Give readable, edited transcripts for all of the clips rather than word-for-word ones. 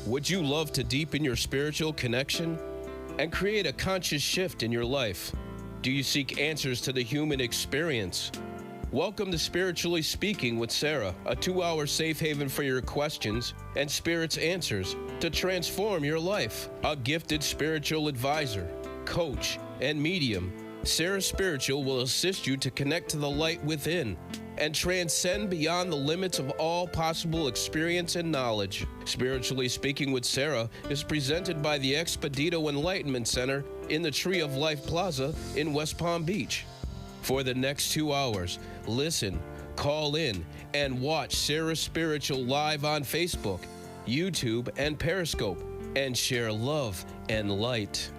Would you love to deepen your spiritual connection and create a conscious shift in your life? Do you seek answers to the human experience? Welcome to Spiritually Speaking with Sarah, a 2-hour safe haven for your questions and Spirit's answers to transform your life. A gifted spiritual advisor, coach, and medium, Sarah Spiritual will assist you to connect to the light within and transcend beyond the limits of all possible experience and knowledge. Spiritually Speaking with Sarah is presented by the Expedito Enlightenment Center in the Tree of Life Plaza in West Palm Beach. For the next 2 hours, listen, call in, and watch Sarah Spiritual live on Facebook, YouTube, and Periscope, and share love and light.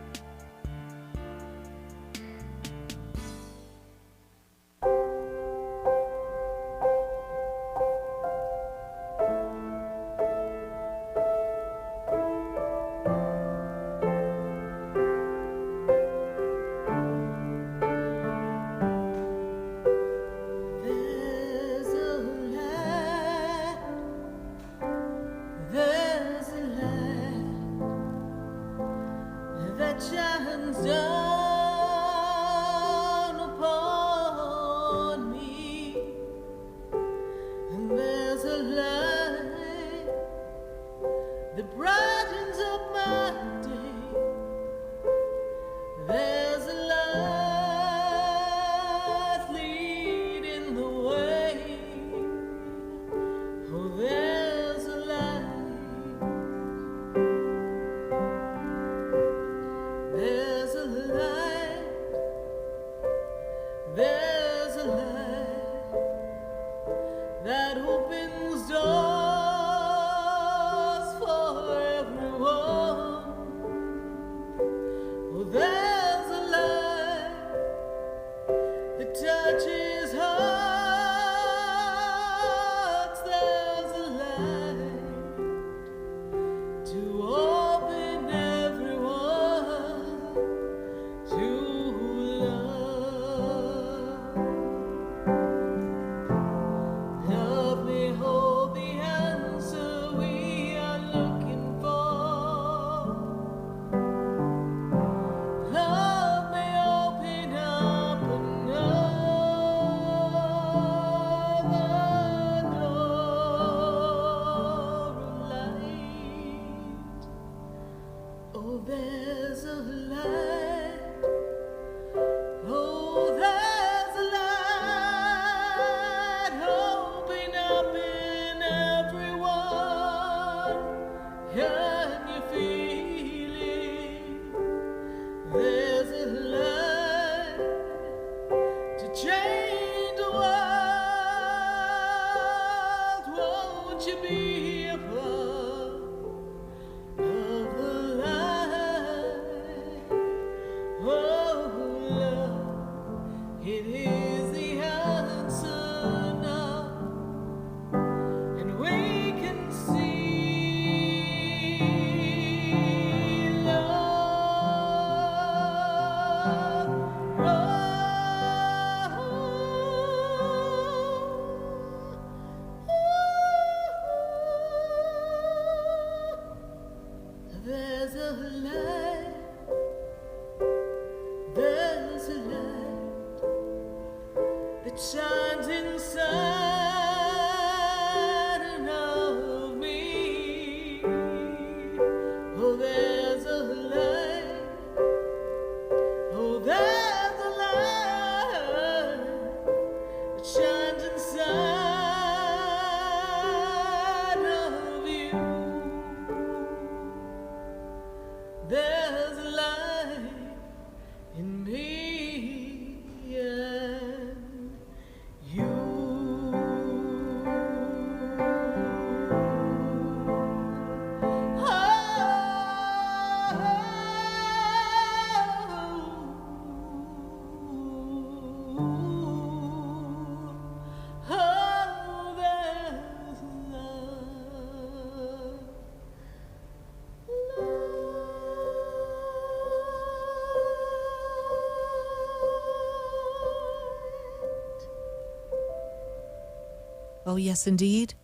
Oh, yes, indeed.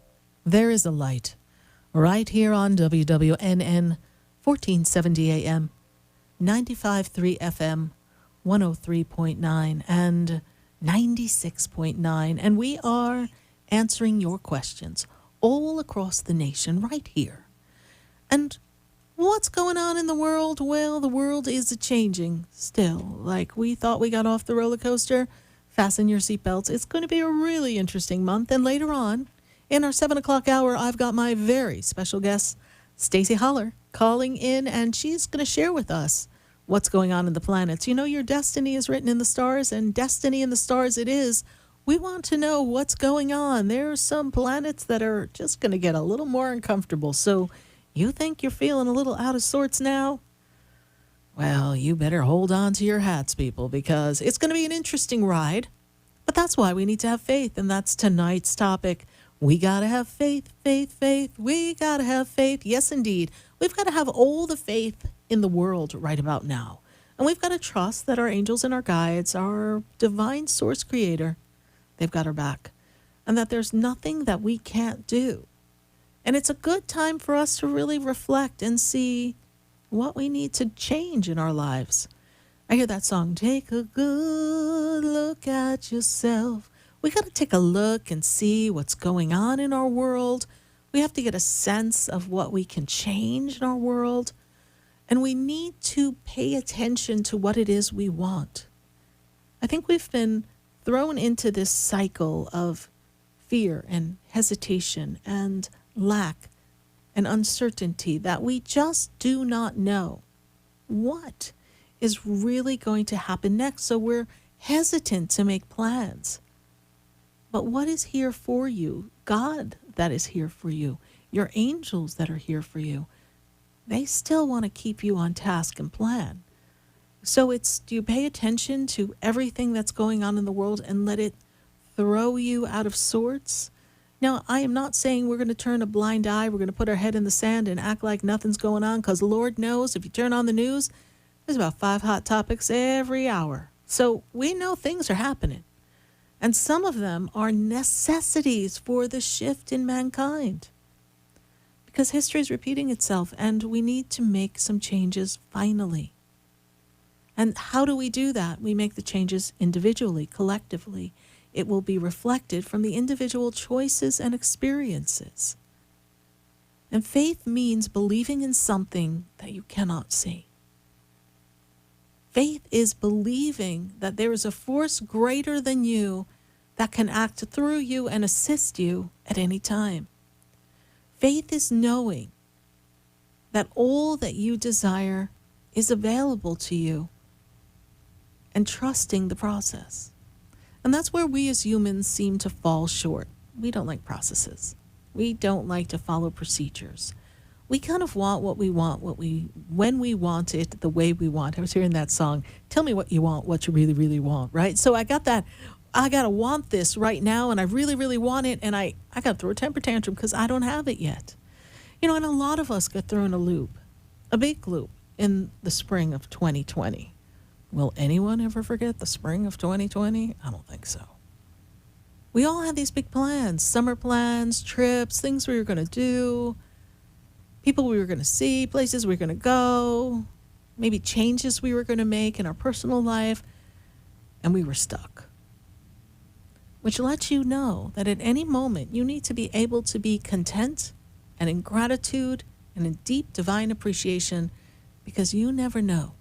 There is a light. right here on WWNN 1470 AM, 95.3 FM, 103.9 and 96.9. And we are answering your questions all across the nation right here. And what's going on in the world? Well, the world is changing still. Like we thought we got off the roller coaster. Fasten your seatbelts. It's going to be a really interesting month. And later on, in our 7 o'clock hour, I've got my very special guest, Stacie Haller, calling in, and she's going to share with us what's going on in the planets. You know, your destiny is written in the stars, and destiny in the stars it is. We want to know what's going on. There are some planets that are just going to get a little more uncomfortable. So you think you're feeling a little out of sorts now? Well, you better hold on to your hats, people, because it's going to be an interesting ride. But that's why we need to have faith, and that's tonight's topic. We got to have faith, faith, faith. We got to have faith. Yes, indeed. We've got to have all the faith in the world right about now. And we've got to trust that our angels and our guides, our divine source creator, they've got our back. And that there's nothing that we can't do. And it's a good time for us to really reflect and see what we need to change in our lives. I hear that song, take a good look at yourself. We got to take a look and see what's going on in our world. We have to get a sense of what we can change in our world. And we need to pay attention to what it is we want. I think we've been thrown into this cycle of fear and hesitation and lack and uncertainty that we just do not know what is really going to happen next. So we're hesitant to make plans. But what is here for you? God that is here for you. Your angels that are here for you. They still want to keep you on task and plan. So do you pay attention to everything that's going on in the world and let it throw you out of sorts? Now, I am not saying we're going to turn a blind eye. We're going to put our head in the sand and act like nothing's going on, because Lord knows if you turn on the news, there's about 5 hot topics every hour. So we know things are happening. And some of them are necessities for the shift in mankind. Because history is repeating itself, and we need to make some changes finally. And how do we do that? We make the changes individually, collectively. It will be reflected from the individual choices and experiences. And faith means believing in something that you cannot see. Faith is believing that there is a force greater than you that can act through you and assist you at any time. Faith is knowing that all that you desire is available to you and trusting the process. And that's where we as humans seem to fall short. We don't like processes. We don't like to follow procedures. We kind of want what we want, when we want it, the way we want. I was hearing that song, tell me what you want, what you really, really want, right? So I got that, I got to want this right now, and I really, really want it, and I got to throw a temper tantrum because I don't have it yet. You know, and a lot of us got thrown a loop, a big loop, in the spring of 2020. Will anyone ever forget the spring of 2020? I don't think so. We all had these big plans, summer plans, trips, things we were going to do, people we were going to see, places we were going to go, maybe changes we were going to make in our personal life, and we were stuck. Which lets you know that at any moment you need to be able to be content and in gratitude and in deep divine appreciation, because you never know.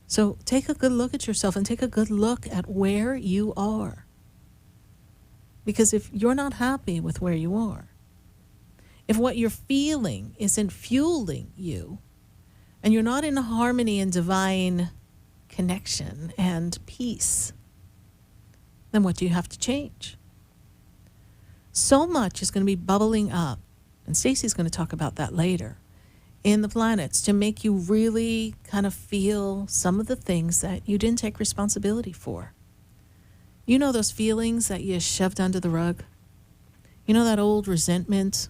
So take a good look at yourself and take a good look at where you are. Because if you're not happy with where you are, if what you're feeling isn't fueling you, and you're not in harmony and divine connection and peace, then what do you have to change? So much is going to be bubbling up, and Stacie's going to talk about that later, in the planets to make you really kind of feel some of the things that you didn't take responsibility for. You know those feelings that you shoved under the rug? You know that old resentment?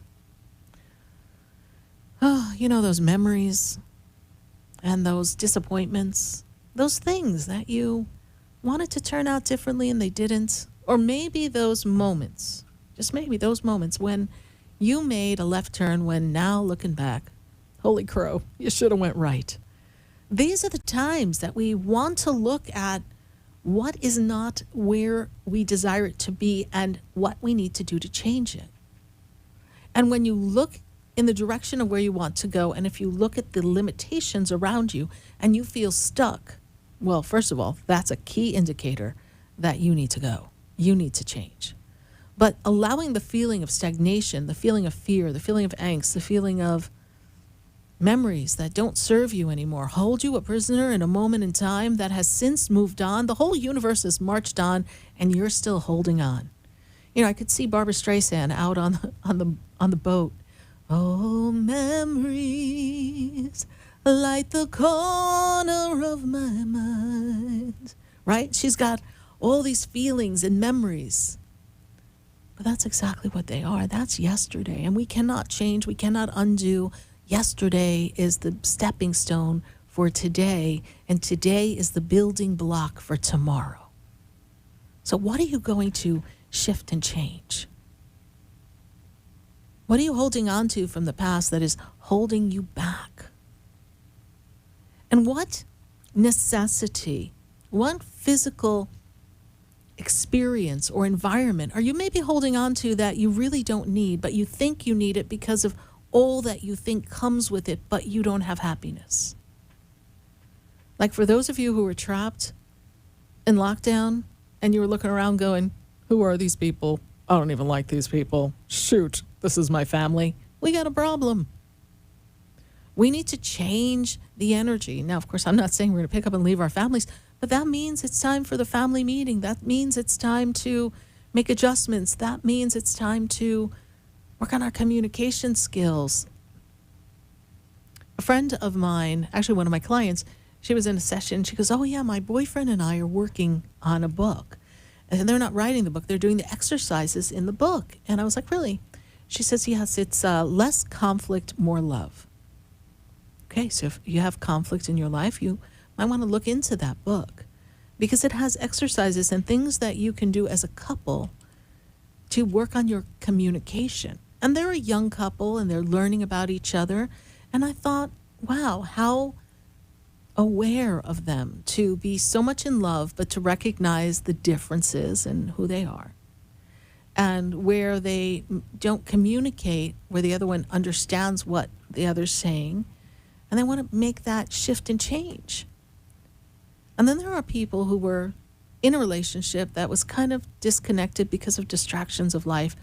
Oh, you know those memories and those disappointments, those things that you wanted to turn out differently and they didn't. Or maybe those moments, just maybe those moments when You made a left turn when now looking back, holy crow, you should have went right. These are the times that we want to look at what is not where we desire it to be and what we need to do to change it. And when you look in the direction of where you want to go, and if you look at the limitations around you and you feel stuck, well, first of all, that's a key indicator that you need to go. You need to change. But allowing the feeling of stagnation, the feeling of fear, the feeling of angst, the feeling of memories that don't serve you anymore, hold you a prisoner in a moment in time that has since moved on. The whole universe has marched on, and you're still holding on. You know, I could see Barbara Streisand out on the boat. Oh, memories light the corner of my mind. Right? She's got all these feelings and memories. But that's exactly what they are. That's yesterday. And we cannot change. We cannot undo. Yesterday is the stepping stone for today. And today is the building block for tomorrow. So what are you going to shift and change? What are you holding on to from the past that is holding you back? And what necessity, what physical experience or environment are you maybe holding on to that you really don't need, but you think you need it because of all that you think comes with it, but you don't have happiness? Like for those of you who were trapped in lockdown and you were looking around going, who are these people? I don't even like these people. Shoot, this is my family. We got a problem. We need to change the energy. Now, of course, I'm not saying we're going to pick up and leave our families, but that means it's time for the family meeting. That means it's time to make adjustments. That means it's time to work on our communication skills. A friend of mine, actually one of my clients, she was in a session. She goes, oh, yeah, my boyfriend and I are working on a book. And they're not writing the book. They're doing the exercises in the book. And I was like, really? She says, yes, it's less conflict, more love. Okay, so if you have conflict in your life, you might want to look into that book because it has exercises and things that you can do as a couple to work on your communication. And they're a young couple and they're learning about each other. And I thought, wow, how aware of them to be so much in love, but to recognize the differences in who they are. And where they don't communicate, where the other one understands what the other's saying, and they want to make that shift and change. And then there are people who were in a relationship that was kind of disconnected because of distractions of life.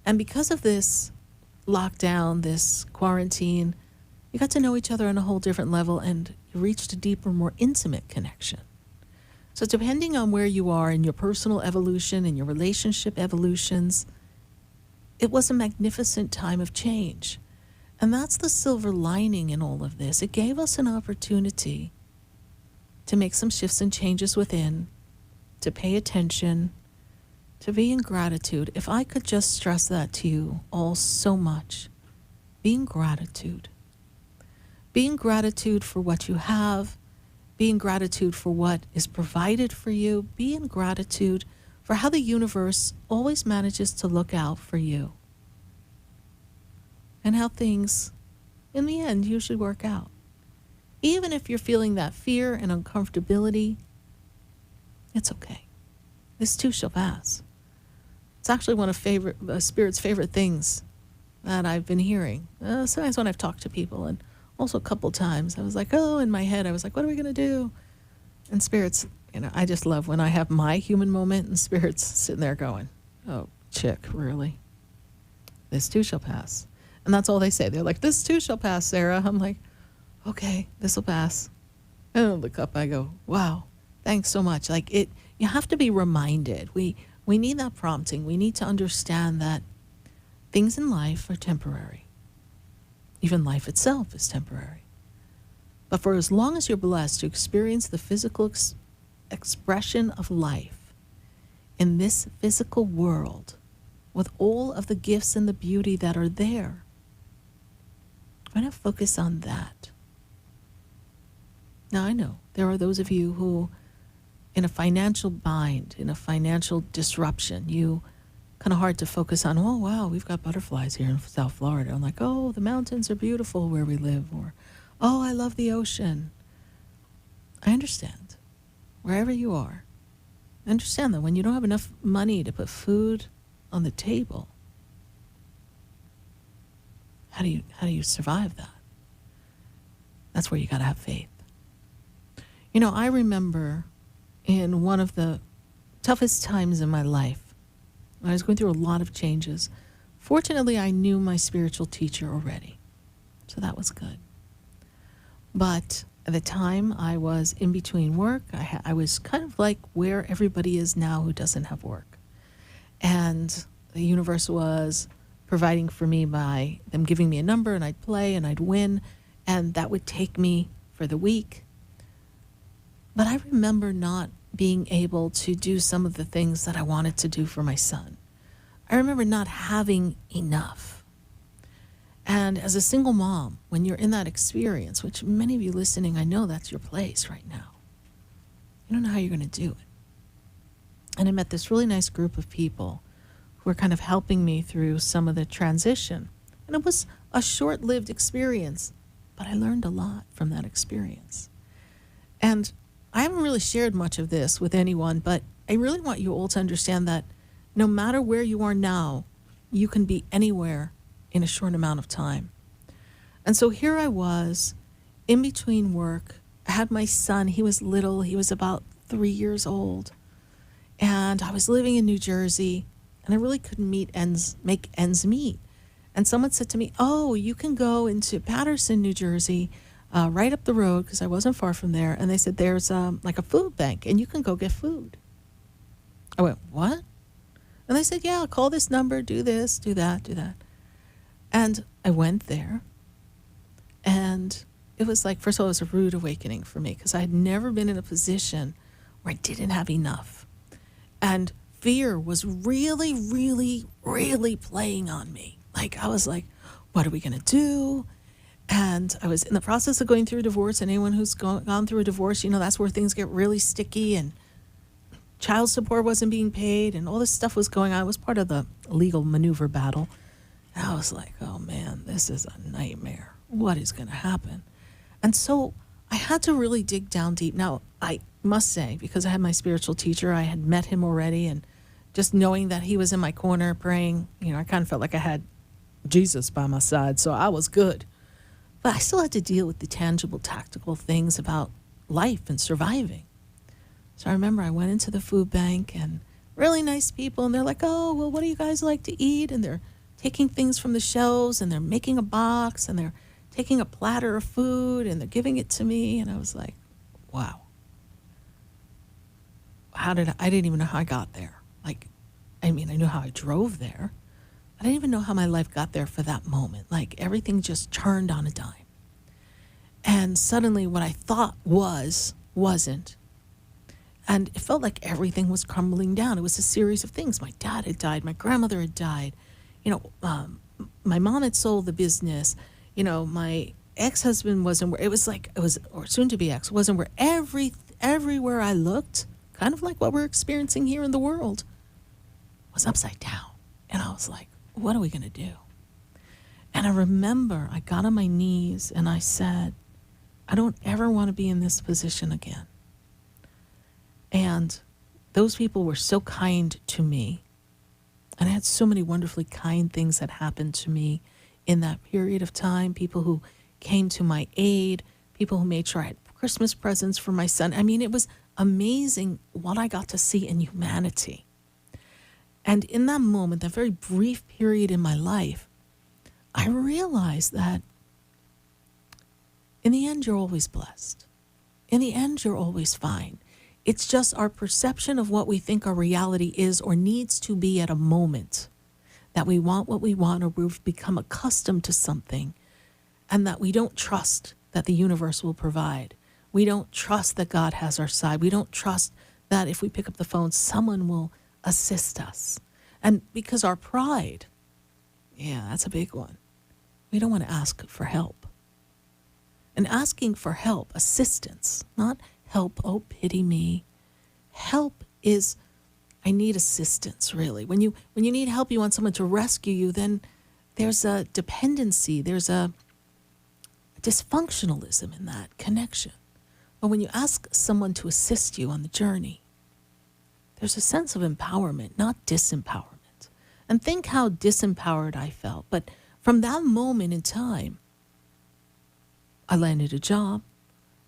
And because of this lockdown, this quarantine, you got to know each other on a whole different level and you reached a deeper, more intimate connection. So depending on where you are in your personal evolution and your relationship evolutions, it was a magnificent time of change. And that's the silver lining in all of this. It gave us an opportunity to make some shifts and changes within, to pay attention, to be in gratitude. If I could just stress that to you all so much, be in gratitude. Be in gratitude for what you have. Be in gratitude for what is provided for you. Be in gratitude for how the universe always manages to look out for you. And how things, in the end, usually work out. Even if you're feeling that fear and uncomfortability, it's okay. This too shall pass. It's actually one of Spirit's favorite things that I've been hearing. Sometimes when I've talked to people, and also a couple times, I was like, in my head, I was like, what are we going to do? And Spirit's, I just love when I have my human moment and Spirit's sitting there going, oh, chick, really? This too shall pass. And that's all they say. They're like, this too shall pass, Sarah. I'm like, okay, this will pass. And I look up, I go, wow, thanks so much. Like you have to be reminded. We need that prompting. We need to understand that things in life are temporary. Even life itself is temporary. But for as long as you're blessed to experience the physical expression of life in this physical world, with all of the gifts and the beauty that are there, I'm going to focus on that. Now, I know there are those of you who, in a financial bind, in a financial disruption, you kind of hard to focus on, oh, wow, we've got butterflies here in South Florida. I'm like, oh, the mountains are beautiful where we live. Or, oh, I love the ocean. I understand. Wherever you are, I understand that when you don't have enough money to put food on the table, how do you survive that? That's where you got to have faith. You know, I remember in one of the toughest times in my life, I was going through a lot of changes. Fortunately, I knew my spiritual teacher already, so that was good. But at the time, I was in between work. I was kind of like where everybody is now who doesn't have work. And the universe was providing for me by them giving me a number, and I'd play and I'd win, and that would take me for the week. But I remember not being able to do some of the things that I wanted to do for my son. I remember not having enough. And as a single mom, when you're in that experience, which many of you listening, I know that's your place right now, you don't know how you're going to do it. And I met this really nice group of people who were kind of helping me through some of the transition. And it was a short-lived experience, but I learned a lot from that experience. And I haven't really shared much of this with anyone, but I really want you all to understand that no matter where you are now, you can be anywhere in a short amount of time. And so here I was in between work. I had my son. He was little. He was about 3 years old. And I was living in New Jersey, and I really couldn't make ends meet. And someone said to me, oh, you can go into Paterson, New Jersey, right up the road, because I wasn't far from there. And they said, there's like a food bank, and you can go get food. I went, what? And they said, yeah, call this number, do this, do that, do that. And I went there. And it was like, first of all, it was a rude awakening for me, because I had never been in a position where I didn't have enough. And fear was really, really, really playing on me. Like, I was like, what are we going to do? And I was in the process of going through a divorce, and anyone who's gone through a divorce, you know, that's where things get really sticky, and child support wasn't being paid, and all this stuff was going on. It was part of the legal maneuver battle. And I was like, oh man, this is a nightmare. What is going to happen? And so I had to really dig down deep. Now, I must say, because I had my spiritual teacher, I had met him already, and just knowing that he was in my corner praying, you know, I kind of felt like I had Jesus by my side, so I was good. But I still had to deal with the tangible, tactical things about life and surviving. So I remember I went into the food bank, and really nice people, and they're like, oh, well, what do you guys like to eat? And they're taking things from the shelves, and they're making a box, and they're taking a platter of food, and they're giving it to me. And I was like, wow. I didn't even know how I got there. Like, I mean, I knew how I drove there. I didn't even know how my life got there for that moment. Like, everything just turned on a dime. And suddenly what I thought wasn't. And it felt like everything was crumbling down. It was a series of things. My dad had died. My grandmother had died. You know, my mom had sold the business. You know, my ex-husband wasn't where, or soon to be ex, wasn't where everywhere I looked, kind of like what we're experiencing here in the world, was upside down. And I was like, what are we going to do? And I remember I got on my knees and I said, I don't ever want to be in this position again. And those people were so kind to me. And I had so many wonderfully kind things that happened to me in that period of time. People who came to my aid, people who made sure I had Christmas presents for my son. I mean, it was amazing what I got to see in humanity. And in that moment, that very brief period in my life, I realized that in the end, you're always blessed. In the end, you're always fine. It's just our perception of what we think our reality is or needs to be at a moment, that we want what we want, or we've become accustomed to something, and that we don't trust that the universe will provide. We don't trust that God has our side. We don't trust that if we pick up the phone, someone will assist us. And because our pride, yeah, that's a big one. We don't want to ask for help. And asking for help, assistance, not help, oh, pity me. Help is I need assistance, really. When you need help, you want someone to rescue you, then there's a dependency, there's a dysfunctionalism in that connection. But when you ask someone to assist you on the journey, there's a sense of empowerment, not disempowerment. And think how disempowered I felt. But from that moment in time, I landed a job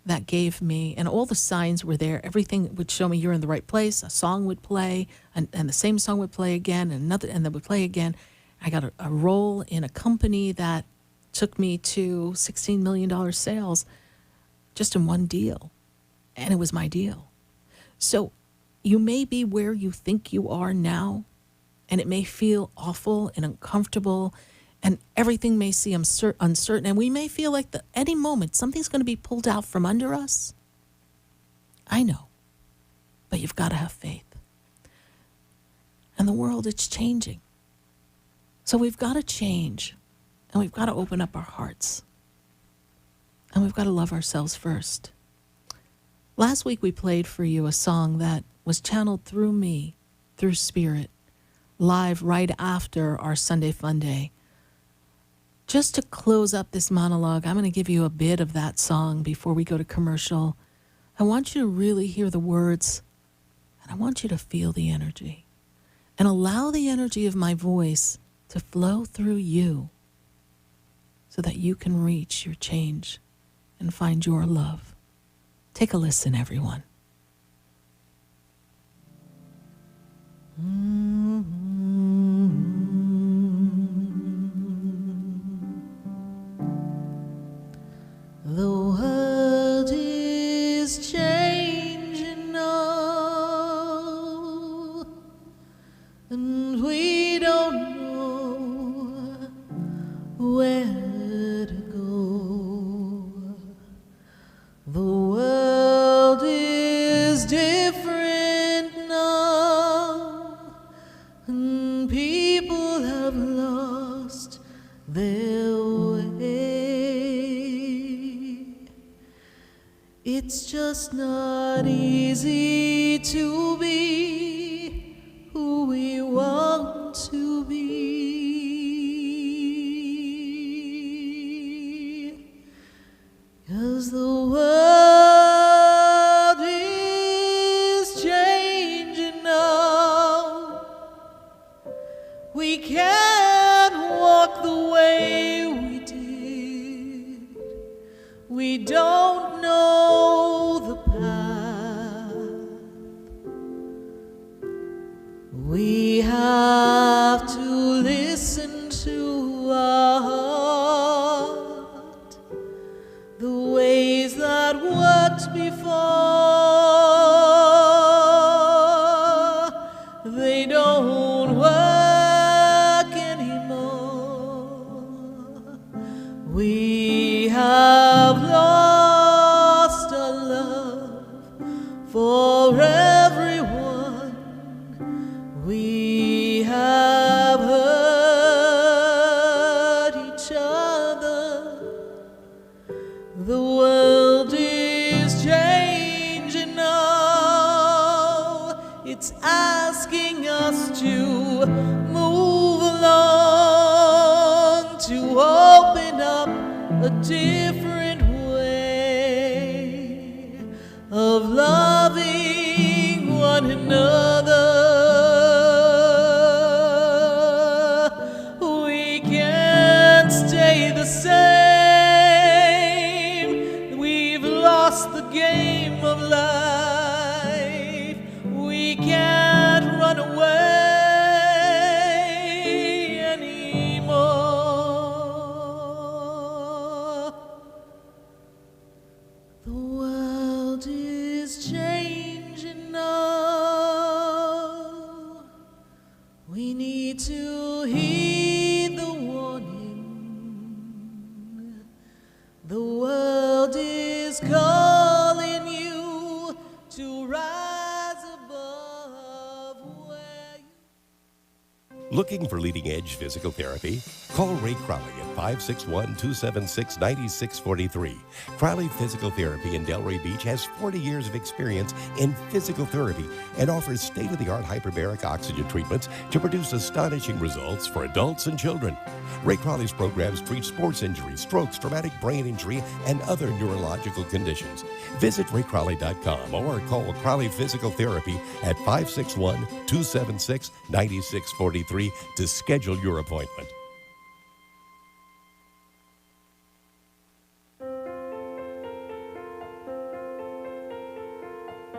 that gave me, and all the signs were there. Everything would show me you're in the right place. A song would play, and the same song would play again, and another, and then would play again. I got a role in a company that took me to $16 million sales just in one deal. And it was my deal. So you may be where you think you are now, and it may feel awful and uncomfortable, and everything may seem uncertain, and we may feel like any moment something's going to be pulled out from under us. I know, but you've got to have faith. And the world, it's changing. So we've got to change, and we've got to open up our hearts, and we've got to love ourselves first. Last week we played for you a song that was channeled through me, through Spirit, live right after our Sunday Fun Day. Just to close up this monologue, I'm going to give you a bit of that song before we go to commercial. I want you to really hear the words, and I want you to feel the energy. And allow the energy of my voice to flow through you so that you can reach your change and find your love. Take a listen, everyone. The world is changing now, and we don't know where to go. The world is different now, and people have lost their way. It's just not easy to be who we want to be, 'cause the world is changing now. We can't walk the way we did. We don't know the path. We have to listen to our heart. The ways that worked before, they don't work anymore. We have lost our love for everyone. We have hurt each other. The world is changing now. It's asking us to move along, to open up a different way of loving one another. We can't stay the same. We've lost the game of life. We can't run away anymore. The world is changing now. We need to heed the warning. The world is calling you to rise above where you Looking for leading-edge physical therapy? Call Ray Crowley at 561-276-9643. Crowley Physical Therapy in Delray Beach has 40 years of experience in physical therapy and offers state-of-the-art hyperbaric oxygen treatments to produce astonishing results for adults and children. Ray Crowley's programs treat sports injuries, strokes, traumatic brain injury, and other neurological conditions. Visit raycrowley.com or call Crowley Physical Therapy at 561-276-9643 to schedule your appointment.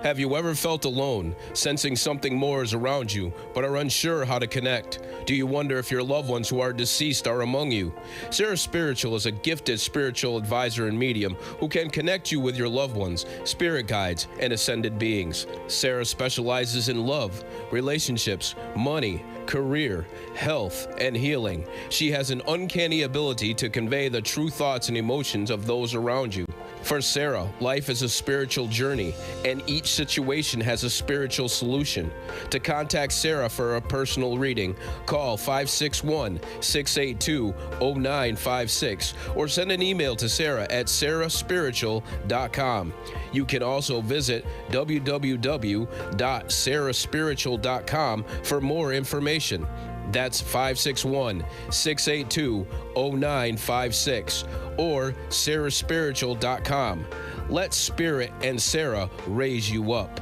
Have you ever felt alone, sensing something more is around you, but are unsure how to connect? Do you wonder if your loved ones who are deceased are among you? Sarah Spiritual is a gifted spiritual advisor and medium who can connect you with your loved ones, spirit guides, and ascended beings. Sarah specializes in love, relationships, money, career, health, and healing. She has an uncanny ability to convey the true thoughts and emotions of those around you. For Sarah, life is a spiritual journey, and each situation has a spiritual solution. To contact Sarah for a personal reading, call 561-682-0956 or send an email to Sarah at sarahspiritual.com. You can also visit www.sarahspiritual.com for more information. That's 561-682-0956 or sarahspiritual.com. Let Spirit and Sarah raise you up.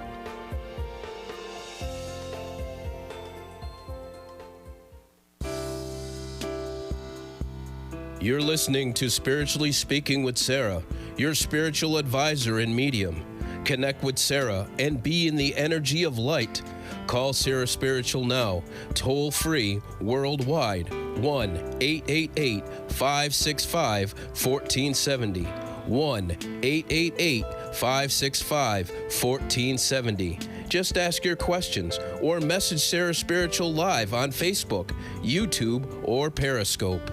You're listening to Spiritually Speaking with Sarah, your spiritual advisor and medium. Connect with Sarah and be in the energy of light. Call Sarah Spiritual now, toll free, worldwide, 1-888-565-1470. 1-888-565-1470. Just ask your questions or message Sarah Spiritual live on Facebook, YouTube, or Periscope.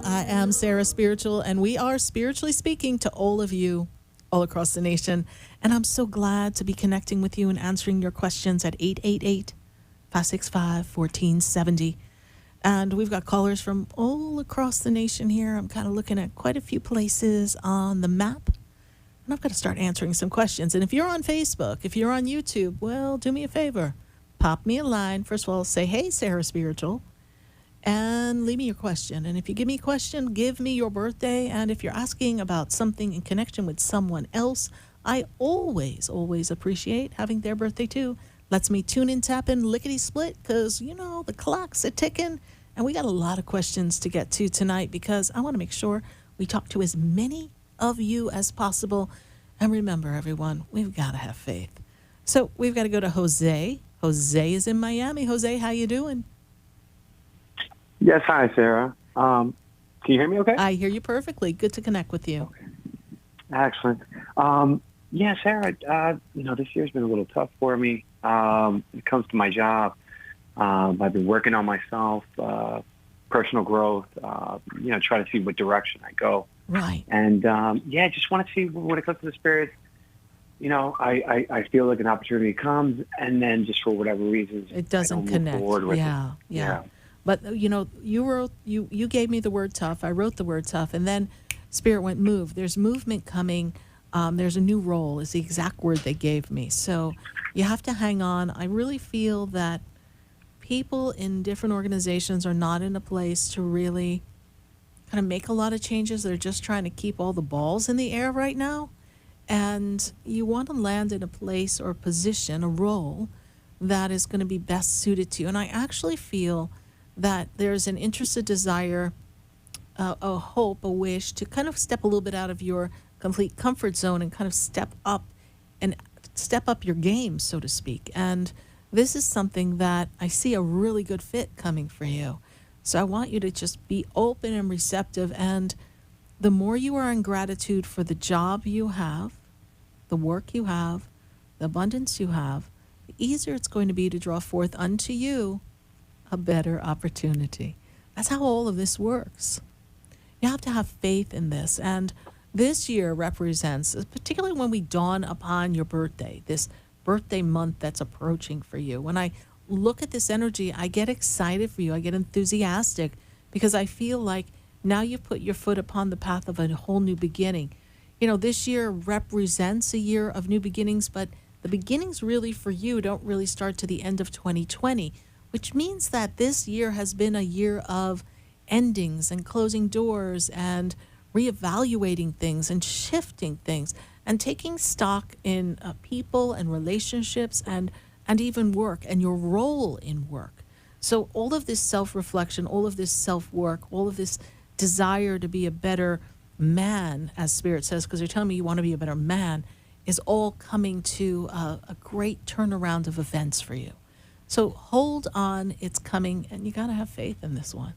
I am Sarah Spiritual, and we are spiritually speaking to all of you all across the nation. And I'm so glad to be connecting with you and answering your questions at 888-565-1470. And we've got callers from all across the nation here. I'm kind of looking at quite a few places on the map. And I've got to start answering some questions. And if you're on Facebook, if you're on YouTube, well, do me a favor. Pop me a line. First of all, say, hey, Sarah Spiritual. And leave me your question. And if you give me a question, give me your birthday. And if you're asking about something in connection with someone else, I always appreciate having their birthday too. Lets me tune in, tap in, lickety-split, because, you know, the clock's a-ticking. And we got a lot of questions to get to tonight because I want to make sure we talk to as many of you as possible. And remember, everyone, we've got to have faith. So we've got to go to Jose. Jose is in Miami. Jose, how you doing? Yes, hi, Sarah. Can you hear me okay? I hear you perfectly. Good to connect with you. Okay. Excellent. Yeah, Sarah, this year's been a little tough for me. When it comes to my job, I've been working on myself, personal growth, try to see what direction I go. Right. And, just want to see when it comes to the spirits, I feel like an opportunity comes, and then just for whatever reasons, it doesn't I don't connect. Move forward with Yeah. But, you gave me the word tough. I wrote the word tough. And then Spirit went move. There's movement coming. There's a new role is the exact word they gave me. So you have to hang on. I really feel that people in different organizations are not in a place to really kind of make a lot of changes. They're just trying to keep all the balls in the air right now. And you want to land in a place or a position, a role that is going to be best suited to you. And I actually feel that there's an interest, a desire, a hope, a wish to kind of step a little bit out of your complete comfort zone and kind of step up your game, so to speak. And this is something that I see a really good fit coming for you. So I want you to just be open and receptive. And the more you are in gratitude for the job you have, the work you have, the abundance you have, the easier it's going to be to draw forth unto you a better opportunity. That's how all of this works. You have to have faith in this. And this year represents, particularly when we dawn upon your birthday, this birthday month that's approaching for you. When I look at this energy, I get excited for you. I get enthusiastic because I feel like now you've put your foot upon the path of a whole new beginning. You know, this year represents a year of new beginnings, but the beginnings really for you don't really start to the end of 2020, which means that this year has been a year of endings and closing doors and reevaluating things and shifting things and taking stock in people and relationships and even work and your role in work. So all of this self-reflection, all of this self-work, all of this desire to be a better man, as Spirit says, because you're telling me you want to be a better man, is all coming to a great turnaround of events for you. So hold on, it's coming, and you got to have faith in this one.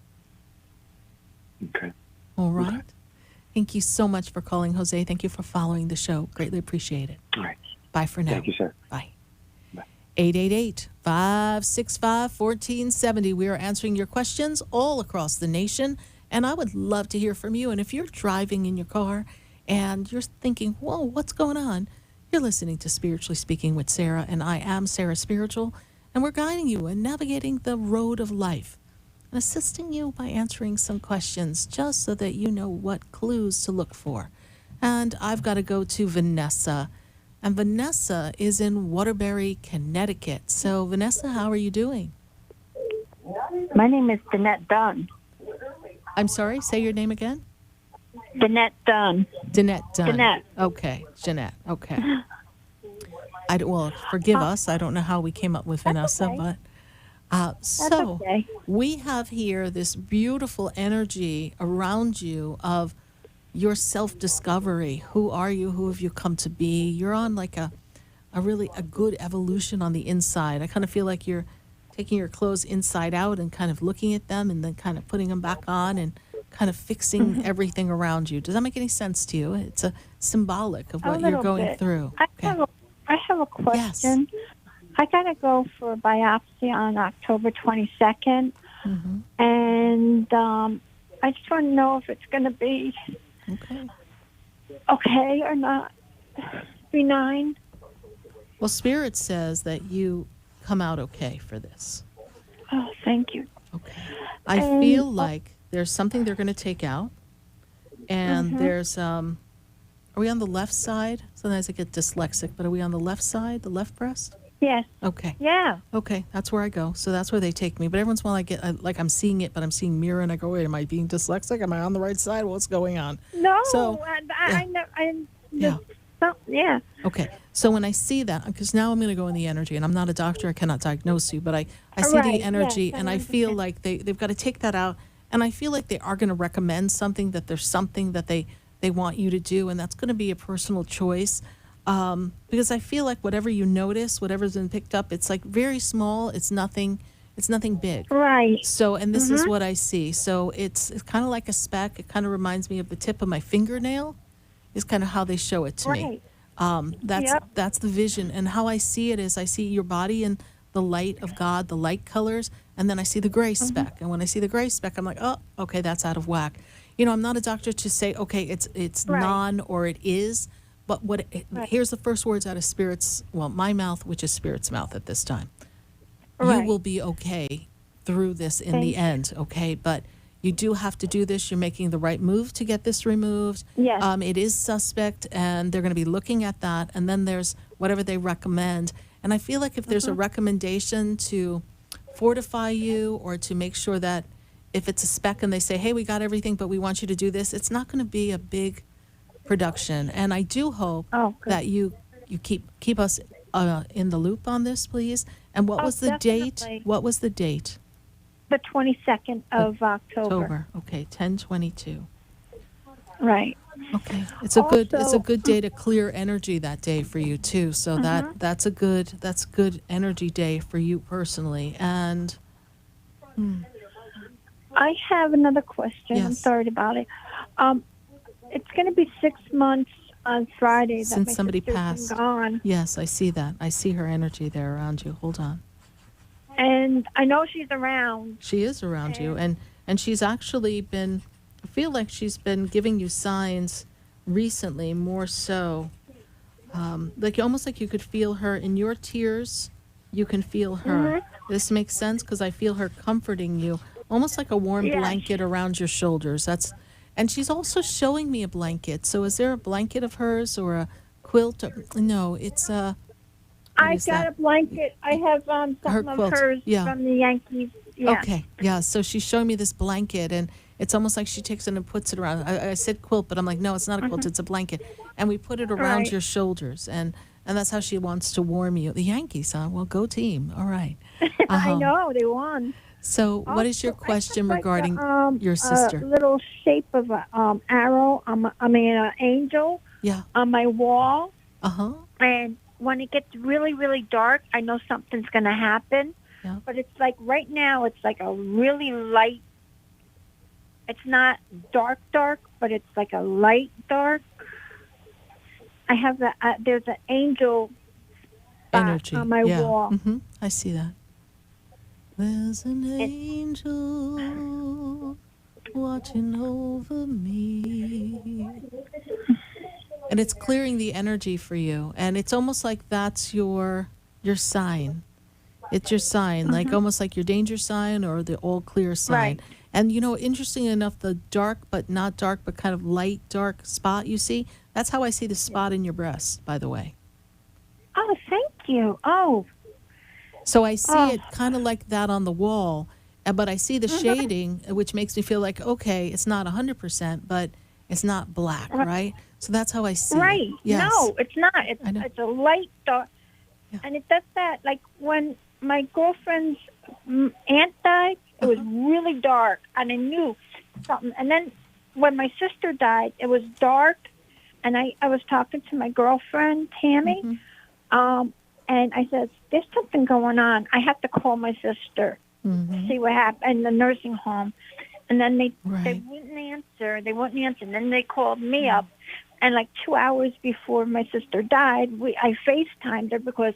Okay. All right. Okay. Thank you so much for calling, Jose. Thank you for following the show. Greatly appreciate it. All right. Bye for now. Thank you, sir. Bye. Bye. 888-565-1470. We are answering your questions all across the nation, and I would love to hear from you. And if you're driving in your car and you're thinking, whoa, what's going on? You're listening to Spiritually Speaking with Sarah, and I am Sarah Spiritual, and we're guiding you in navigating the road of life and assisting you by answering some questions just so that you know what clues to look for. And I've got to go to Vanessa. And Vanessa is in Waterbury, Connecticut. So, Vanessa, how are you doing? My name is Danette Dunn. I'm sorry, say your name again? Danette Dunn. Danette Dunn. Danette. Okay, Jeanette. Okay. Well, forgive us. I don't know how we came up with Vanessa, okay. but That's okay. we have here this beautiful energy around you of your self-discovery. Who are you? Who have you come to be? You're on like a really good evolution on the inside. I kind of feel like you're taking your clothes inside out and kind of looking at them and then kind of putting them back on and kind of fixing everything around you. Does that make any sense to you? It's a symbolic of what you're going bit. through. I have a question. Yes. I got to go for a biopsy on October 22nd, and I just want to know if it's going to be okay or not. Benign. Well, Spirit says that you come out okay for this. Oh, thank you. Okay. I feel like there's something they're going to take out, and there's are we on the left side? Sometimes I get dyslexic, but are we on the left side, the left breast? Yes. Okay. Yeah. Okay, that's where I go. So that's where they take me. But every once in a while I get, like I'm seeing it, but I'm seeing mirror, and I go, wait, am I being dyslexic? Am I on the right side? What's going on? No. So, yeah. Okay. So when I see that, because now I'm going to go in the energy, and I'm not a doctor, I cannot diagnose you, but I see the energy, and I feel like they've got to take that out, and I feel like they are going to recommend something, that there's something that they want you to do, and that's going to be a personal choice. Because I feel like whatever you notice, whatever's been picked up, it's like very small. It's nothing big. Right. So, and this is what I see. So it's kind of like a speck. It kind of reminds me of the tip of my fingernail is kind of how they show it to me. That's the vision. And how I see it is I see your body in the light of God, the light colors, and then I see the gray speck. And when I see the gray speck, I'm like, oh, okay, that's out of whack. You know, I'm not a doctor to say, okay, it's non or it is. But here's the first words out of my mouth, which is Spirit's mouth at this time. You will be okay through this in the end, okay? But you do have to do this. You're making the right move to get this removed. Yes. It is suspect, and they're going to be looking at that. And then there's whatever they recommend. And I feel like if there's a recommendation to fortify you or to make sure that if it's a speck and they say, hey, we got everything, but we want you to do this, it's not going to be a big production. And I do hope Oh, good. that you keep us in the loop on this, please. And what was the date? Definitely. What was the date? The 22nd of October. Okay, 10/22. Right. Okay, it's a Also- good day to clear energy that day for you too. So that's a good energy day for you personally. And I have another question. I'm Yes. sorry about it. It's going to be 6 months on Friday that Since my somebody sister's passed. been gone. yes, I see that. I see her energy there around you. Hold on. And I know she's around. She is around you, and she's actually been. I feel like she's been giving you signs recently, more so. Like almost like you could feel her in your tears. You can feel her. This makes sense because I feel her comforting you, almost like a warm Yes. blanket around your shoulders. And she's also showing me a blanket. So is there a blanket of hers or a quilt? No, it's a. What I is got that? a blanket. I have something Her of quilt. hers Yeah. from the Yankees. Yeah. Okay, yeah. So she's showing me this blanket, and it's almost like she takes it and puts it around. I said quilt, but I'm like, no, it's not a quilt. It's a blanket, and we put it around Right. your shoulders, and that's how she wants to warm you. The Yankees, huh? Well, go team. All right. I know they won. So, what is your Also, I question have, regarding like, your sister? A little shape of a arrow. An angel Yeah. on my wall. Uh-huh. And when it gets really, really dark, I know something's going to happen. Yeah. But it's like right now, it's like a really light. It's not dark, but it's like a light dark. I have there's an angel spot Energy. on my yeah. wall. Mm-hmm. I see that. There's an angel watching over me. And it's clearing the energy for you. And it's almost like that's your sign. It's your sign, like almost like your danger sign or the all clear sign. Right. And interesting enough, the dark but not dark but kind of light dark spot you see, that's how I see the spot in your breast, by the way. Oh, thank you. Oh, So I see it kind of like that on the wall, but I see the shading, which makes me feel like, okay, it's not 100%, but it's not black, right? So that's how I see right. it. Yes. No, it's not. I know. It's a light dark. Yeah. And it does that. Like when my girlfriend's aunt died, it was really dark, and I knew something. And then when my sister died, it was dark, and I was talking to my girlfriend, Tammy, and I said, there's something going on. I have to call my sister to see what happened in the nursing home. And then they wouldn't answer. They wouldn't answer. And then they called me up. And like 2 hours before my sister died, I FaceTimed her because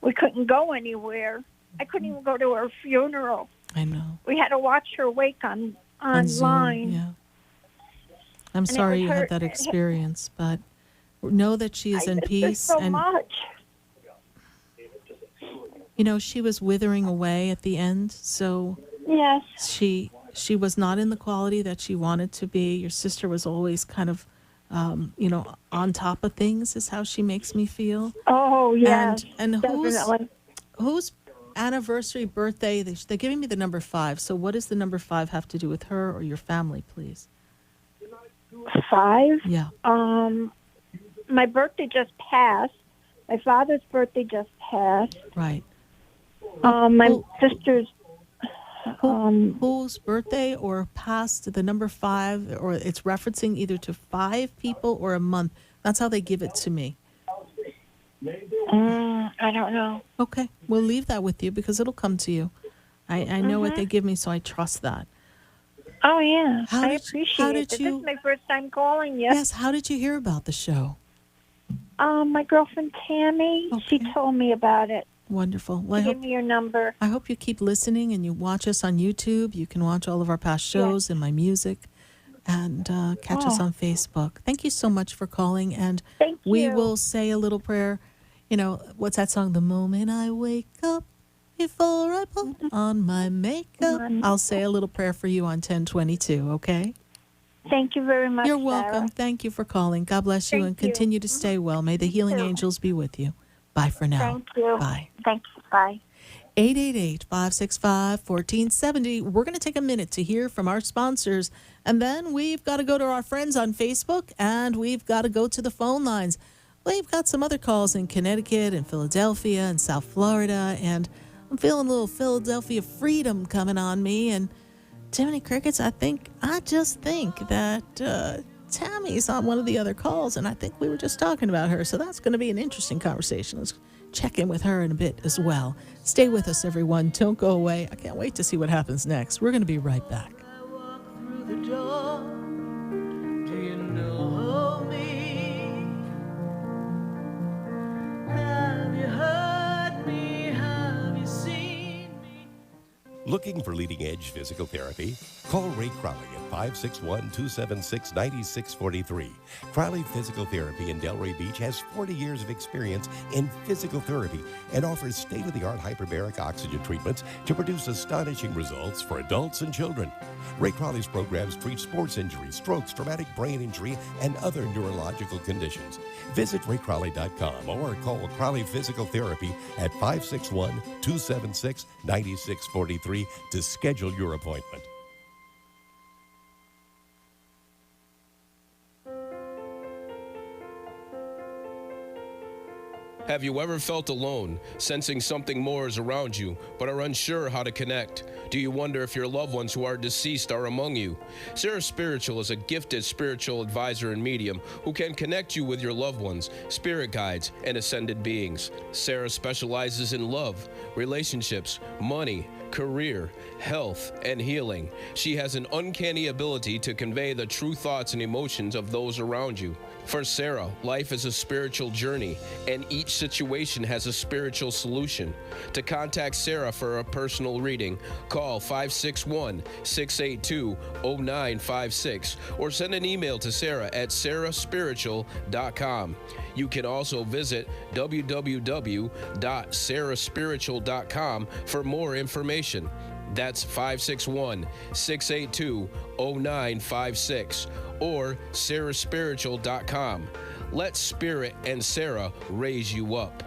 we couldn't go anywhere. I couldn't even go to her funeral. I know. We had to watch her wake On online. Zoom, yeah. I'm sorry you was had that experience, but know that she is in It's peace. so And, much. she was withering away at the end. So Yes. she was not in the quality that she wanted to be. Your sister was always kind of, on top of things is how she makes me feel. Oh, yes. And definitely. whose anniversary birthday? They're giving me the number 5. So what does the number 5 have to do with her or your family, please? 5. Yeah. My birthday just passed. My father's birthday just passed. Right. My who- sister's. Whose birthday or past the number 5, or it's referencing either to 5 people or a month. That's how they give it to me. I don't know. Okay, we'll leave that with you because it'll come to you. I know what they give me, so I trust that. Oh, yeah. How I did- appreciate how it. did This you- is my first time calling you. Yes, how did you hear about the show? My girlfriend Tammy, she Okay. told me about it. Wonderful. Well, Give me your number. I hope you keep listening and you watch us on YouTube. You can watch all of our past shows and my music and catch us on Facebook. Thank you so much for calling. And Thank we you. will say a little prayer. What's that song? The moment I wake up, before I put on my makeup. I'll say a little prayer for you on 10/22, okay? Thank you very much, You're Sarah. welcome. Thank you for calling. God bless you Thank and you. continue to stay well. May the healing too. angels be with you. Bye for now. Thank you. Bye. Thank you. Bye. 888-565-1470. We're going to take a minute to hear from our sponsors, and then we've got to go to our friends on Facebook, and we've got to go to the phone lines. We've got some other calls in Connecticut and Philadelphia and South Florida, and I'm feeling a little Philadelphia freedom coming on me. And Timothy Crickets, I just think that Tammy's on one of the other calls, and I think we were just talking about her, so that's going to be an interesting conversation. Let's check in with her in a bit as well. Stay with us, everyone. Don't go away. I can't wait to see what happens next. We're going to be right back. I walk through the door. Do you know me? Have you heard me? Have you seen me? Looking for leading-edge physical therapy? Call Ray Crowley at 561-276-9643. Crowley Physical Therapy in Delray Beach has 40 years of experience in physical therapy and offers state-of-the-art hyperbaric oxygen treatments to produce astonishing results for adults and children. Ray Crowley's programs treat sports injuries, strokes, traumatic brain injury, and other neurological conditions. Visit raycrowley.com or call Crowley Physical Therapy at 561-276-9643 to schedule your appointment. Have you ever felt alone, sensing something more is around you, but are unsure how to connect? Do you wonder if your loved ones who are deceased are among you? Sarah Spiritual is a gifted spiritual advisor and medium who can connect you with your loved ones, spirit guides, and ascended beings. Sarah specializes in love, relationships, money, career, health, and healing. She has an uncanny ability to convey the true thoughts and emotions of those around you. For Sarah, life is a spiritual journey, and each situation has a spiritual solution. To contact Sarah for a personal reading, call 561-682-0956 or send an email to Sarah at sarahspiritual.com. You can also visit www.sarahspiritual.com for more information. That's 561-682-0956 or sarahspiritual.com. Let Spirit and Sarah raise you up.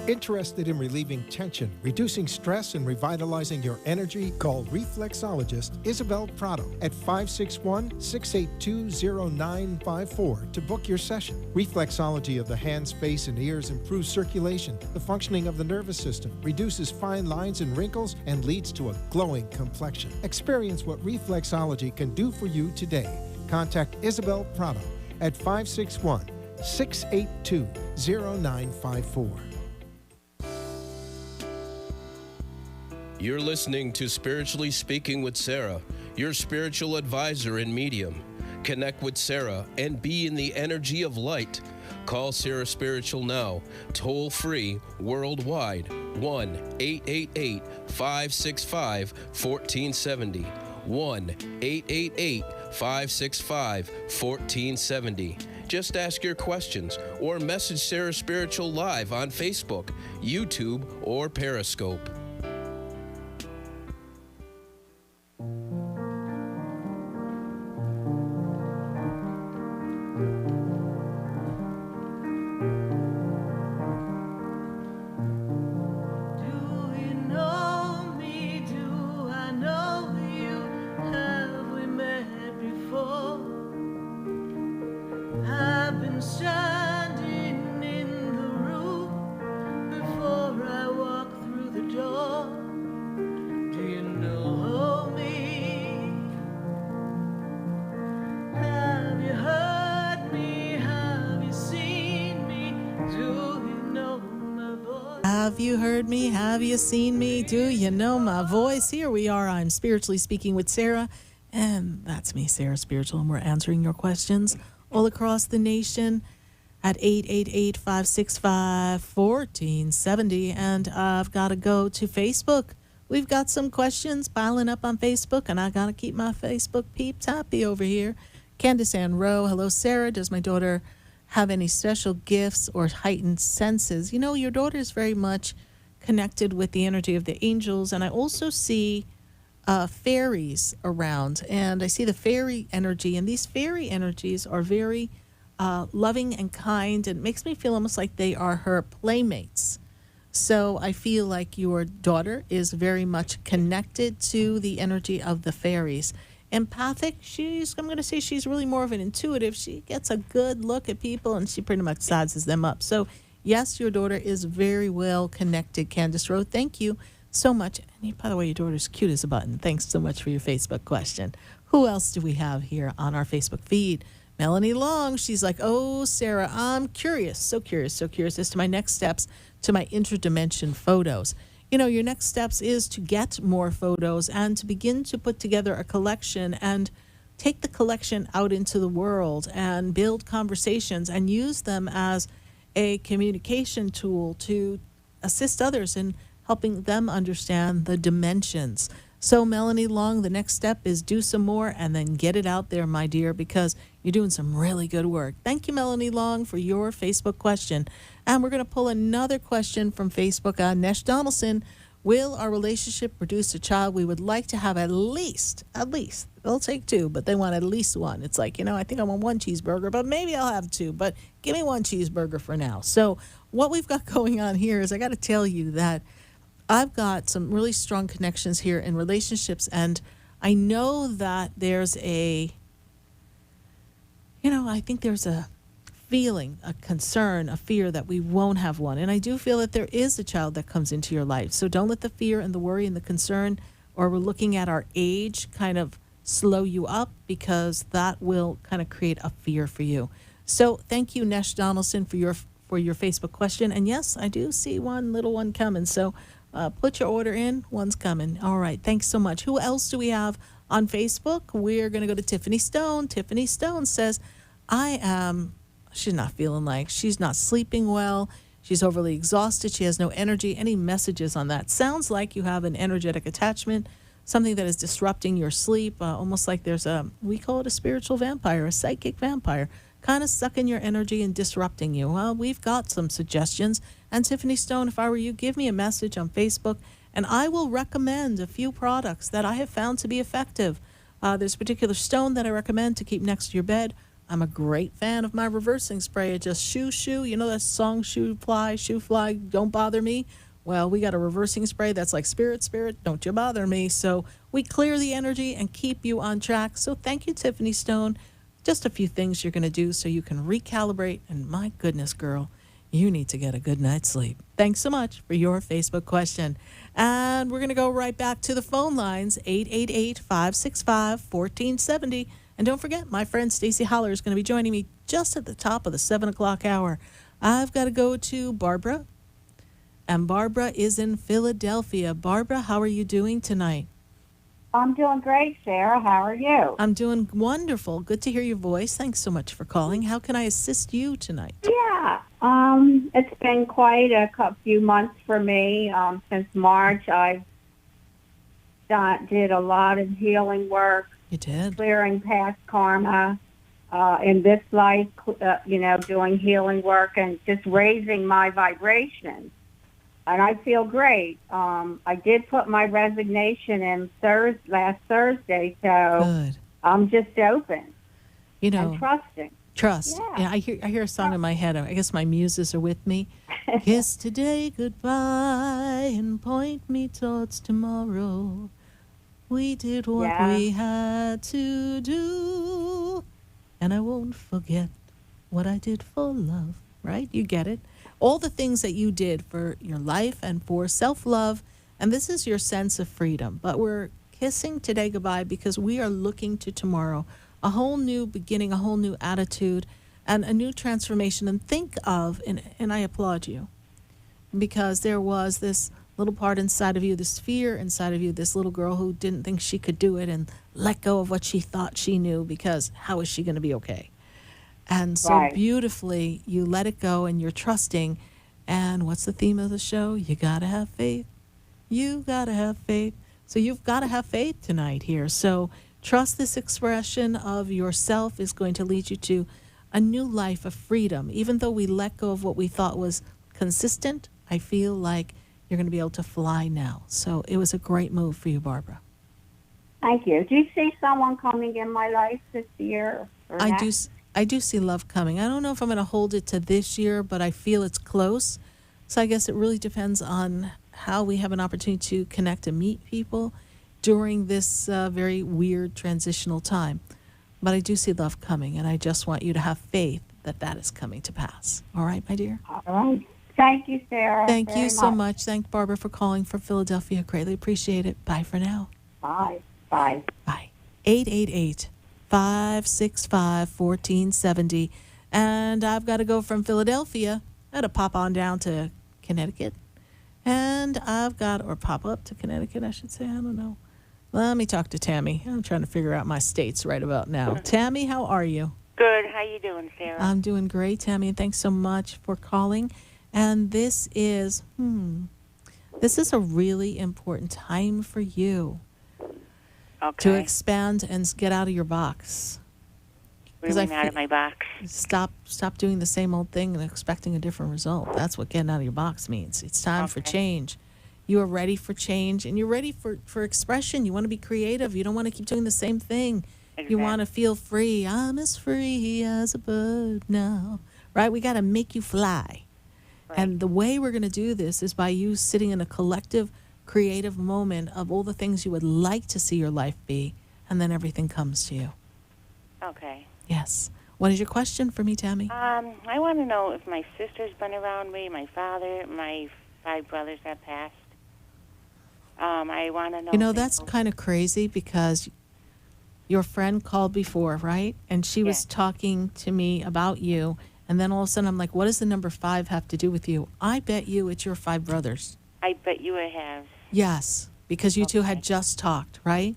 Interested in relieving tension, reducing stress, and revitalizing your energy? Call reflexologist Isabel Prado at 561-682-0954 to book your session. Reflexology of the hands, face, and ears improves circulation, the functioning of the nervous system, reduces fine lines and wrinkles, and leads to a glowing complexion. Experience what reflexology can do for you today. Contact Isabel Prado at 561-682-0954. You're listening to Spiritually Speaking with Sarah, your spiritual advisor and medium. Connect with Sarah and be in the energy of light. Call Sarah Spiritual now, toll free, worldwide, 1-888-565-1470. 1-888-565-1470. Just ask your questions or message Sarah Spiritual live on Facebook, YouTube, or Periscope. Have you heard me? Have you seen me? Do you know my voice? Here we are. I'm Spiritually Speaking with Sarah, and that's me, Sarah Spiritual, and we're answering your questions all across the nation at 888-565-1470. And I've got to go to Facebook. We've got some questions piling up on Facebook, and I got to keep my Facebook peeps happy over here. Candace Ann Rowe, hello, Sarah. Does my daughter have any special gifts or heightened senses? You know, your daughter is very much connected with the energy of the angels, and I also see fairies around, and I see the fairy energy, and these fairy energies are very loving and kind, and it makes me feel almost like they are her playmates. So I feel like your daughter is very much connected to the energy of the fairies. Empathic, I'm going to say she's really more of an intuitive. She gets a good look at people and she pretty much sizes them up. So yes, your daughter is very well connected, Candace Rowe. Thank you so much. And by the way, your daughter's cute as a button. Thanks so much for your Facebook question. Who else do we have here on our Facebook feed? Melanie Long, she's like, oh, Sarah, I'm curious, so curious as to my next steps to my interdimension photos. You know, your next steps is to get more photos and to begin to put together a collection and take the collection out into the world and build conversations and use them as a communication tool to assist others in helping them understand the dimensions. So, Melanie Long, the next step is do some more and then get it out there, my dear, because you're doing some really good work. Thank you, Melanie Long, for your Facebook question. And we're going to pull another question from Facebook. Nesh Donaldson, will our relationship produce a child? We would like to have at least, they'll take two, but they want at least one. It's like, I think I want one cheeseburger, but maybe I'll have two, but give me one cheeseburger for now. So what we've got going on here is I got to tell you that I've got some really strong connections here in relationships, and I know that there's I think there's a feeling, a concern, a fear that we won't have one. And I do feel that there is a child that comes into your life. So don't let the fear and the worry and the concern, or we're looking at our age, kind of slow you up, because that will kind of create a fear for you. So thank you, Nesh Donaldson, for your Facebook question. And yes, I do see one little one coming. So put your order in. One's coming. All right. Thanks so much. Who else do we have on Facebook? We're going to go to Tiffany Stone. Tiffany Stone says, she's not feeling like, she's not sleeping well. She's overly exhausted. She has no energy. Any messages on that? Sounds like you have an energetic attachment, something that is disrupting your sleep, almost like there's we call it a spiritual vampire, a psychic vampire, kind of sucking your energy and disrupting you. Well, we've got some suggestions. And Tiffany Stone, if I were you, give me a message on Facebook, and I will recommend a few products that I have found to be effective. There's a particular stone that I recommend to keep next to your bed. I'm a great fan of my reversing spray. It just shoo. You know that song, shoo fly, don't bother me? Well, we got a reversing spray that's like spirit, don't you bother me. So we clear the energy and keep you on track. So thank you, Tiffany Stone. Just a few things you're going to do so you can recalibrate. And my goodness, girl, you need to get a good night's sleep. Thanks so much for your Facebook question. And we're going to go right back to the phone lines, 888-565-1470. And don't forget, my friend Stacie Haller is going to be joining me just at the top of the 7 o'clock hour. I've got to go to Barbara. And Barbara is in Philadelphia. Barbara, how are you doing tonight? I'm doing great, Sarah. How are you? I'm doing wonderful. Good to hear your voice. Thanks so much for calling. How can I assist you tonight? Yeah. It's been quite a few months for me. Since March, I've did a lot of healing work. You did? Clearing past karma. In this life, doing healing work and just raising my vibration. And I feel great. I did put my resignation in last Thursday, so Good. I'm just open and trusting. Trust. Yeah, I hear a song in my head. I guess my muses are with me. Kiss today goodbye and point me towards tomorrow. We did what we had to do, and I won't forget what I did for love. Right? You get it? All the things that you did for your life and for self-love, and this is your sense of freedom. But we're kissing today goodbye because we are looking to tomorrow, a whole new beginning, a whole new attitude, and a new transformation. And think of, and I applaud you, because there was this little part inside of you, this fear inside of you, this little girl who didn't think she could do it and let go of what she thought she knew, because how is she going to be okay? And so beautifully, you let it go and you're trusting. And what's the theme of the show? You got to have faith. You got to have faith. So you've got to have faith tonight here. So trust this expression of yourself is going to lead you to a new life of freedom. Even though we let go of what we thought was consistent, I feel like you're going to be able to fly now. So it was a great move for you, Barbara. Thank you. Do you see someone coming in my life this year? I do see love coming. I don't know if I'm going to hold it to this year, but I feel it's close. So I guess it really depends on how we have an opportunity to connect and meet people during this very weird transitional time. But I do see love coming, and I just want you to have faith that that is coming to pass. All right, my dear? All right. Thank you, Sarah. Thank very you so much. Thank Barbara for calling from Philadelphia. Greatly appreciate it. Bye for now. Bye. Bye. Bye. 888-565-1470. And I've got to go from Philadelphia. I had to pop on down to Connecticut. And I've got, or pop up to Connecticut, I should say. I don't know. Let me talk to Tammy. I'm trying to figure out my states right about now. Tammy, how are you? Good. How you doing, Sarah? I'm doing great, Tammy, and thanks so much for calling. And this is a really important time for you to expand and get out of your box. What do you mean out of my box? Stop doing the same old thing and expecting a different result. That's what getting out of your box means. It's time for change. You are ready for change, and you're ready for expression. You want to be creative. You don't want to keep doing the same thing. Exactly. You want to feel free. I'm as free as a bird now. Right? We got to make you fly. Right. And the way we're going to do this is by you sitting in a collective, creative moment of all the things you would like to see your life be, and then everything comes to you. Okay. Yes. What is your question for me, Tammy? I want to know if my sister's been around me, my father, my 5 brothers that passed. I want to know. You know, that's kind of crazy because your friend called before, right? And she was talking to me about you. And then all of a sudden I'm like, what does the number 5 have to do with you? I bet you it's your 5 brothers. I bet you it has. Yes, because you two had just talked, right?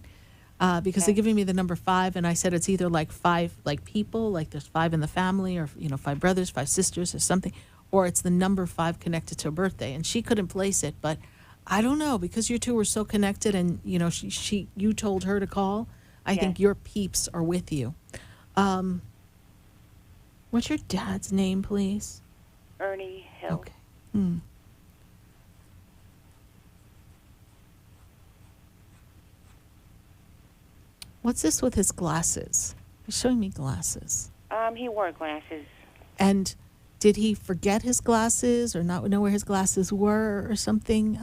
Because they're giving me the number 5, and I said it's either like 5 like people, like there's 5 in the family, or 5 brothers, 5 sisters, or something, or it's the number 5 connected to a birthday. And she couldn't place it, but I don't know, because you two were so connected, and you told her to call. I think your peeps are with you. What's your dad's name, please? Ernie Hill. Okay. What's this with his glasses? He's showing me glasses. He wore glasses. And did he forget his glasses or not know where his glasses were or something?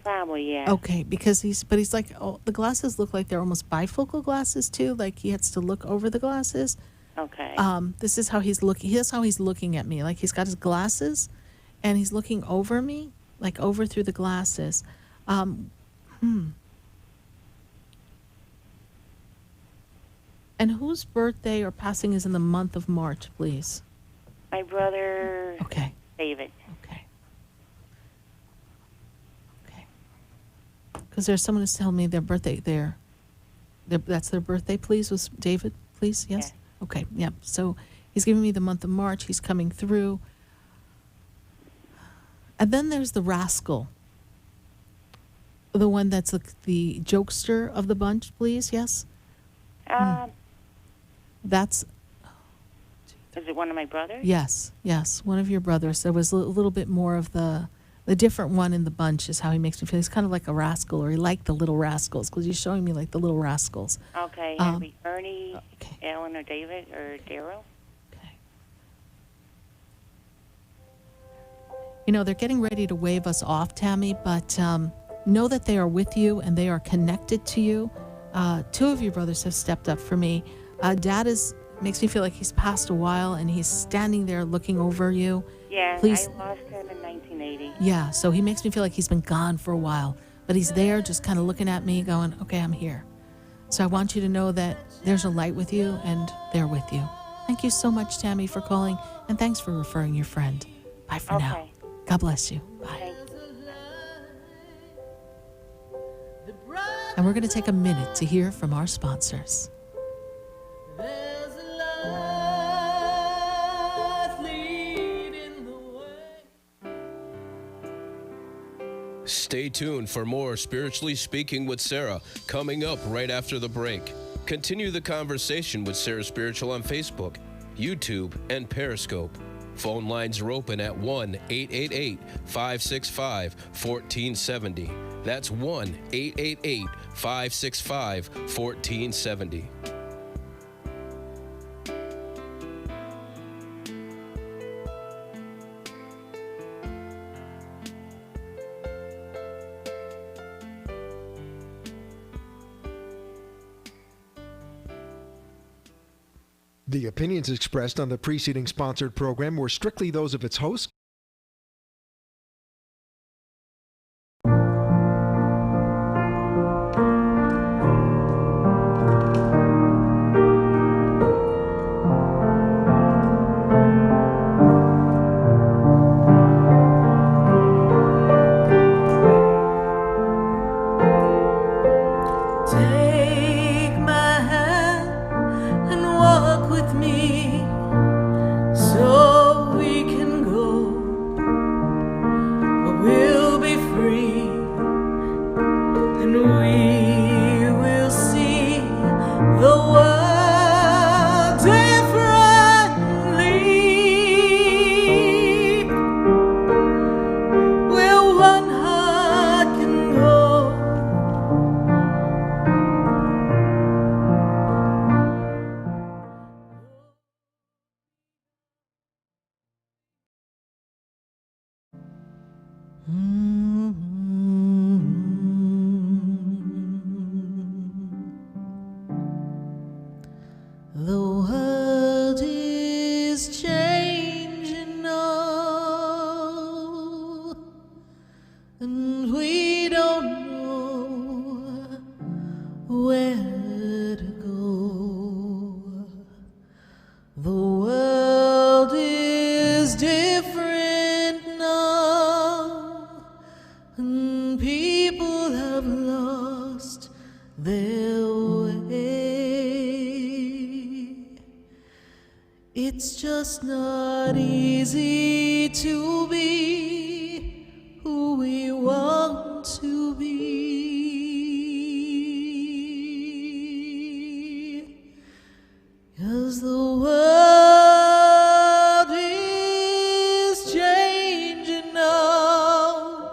Probably, yeah. Okay, because he's like, the glasses look like they're almost bifocal glasses too. Like he has to look over the glasses. Okay. This is how he's looking. Here's how he's looking at me. Like he's got his glasses, and he's looking over me, like over through the glasses. And whose birthday or passing is in the month of March, please? My brother. Okay. David. Okay. Because there's someone who's telling me their birthday that's their birthday, please, was David, please? Yes? Yeah. Okay, yeah. So he's giving me the month of March. He's coming through. And then there's the rascal. The one that's the jokester of the bunch, please, yes? That's... Is it one of my brothers? Yes, one of your brothers. There was a little bit more of the different one in the bunch is how he makes me feel. He's kind of like a rascal, or he liked the little rascals, because he's showing me like the little rascals. Okay, it'll be Ernie, Alan, or David, or Daryl. Okay. They're getting ready to wave us off, Tammy, but know that they are with you and they are connected to you. 2 of your brothers have stepped up for me. Dad makes me feel like he's passed a while, and he's standing there looking over you. Yeah, Please. I lost him in 1980. Yeah, so he makes me feel like he's been gone for a while, but he's there just kind of looking at me going, okay, I'm here. So I want you to know that there's a light with you, and they're with you. Thank you so much, Tammy, for calling, and thanks for referring your friend. Bye for now. God bless you. Bye. And we're going to take a minute to hear from our sponsors. Stay tuned for more Spiritually Speaking with Sarah coming up right after the break. Continue the conversation with Sarah Spiritual on Facebook, YouTube, and Periscope. Phone lines are open at 1-888-565-1470. That's 1-888-565-1470. The opinions expressed on the preceding sponsored program were strictly those of its host. Take my hand and walk with me so we can go where we'll be free and we will see the world differently, where one heart can go. The world is changing now, and we don't know where to go. The world is different now, and people have lost their way. It's just not easy to be who we want to be, 'cause the world is changing now.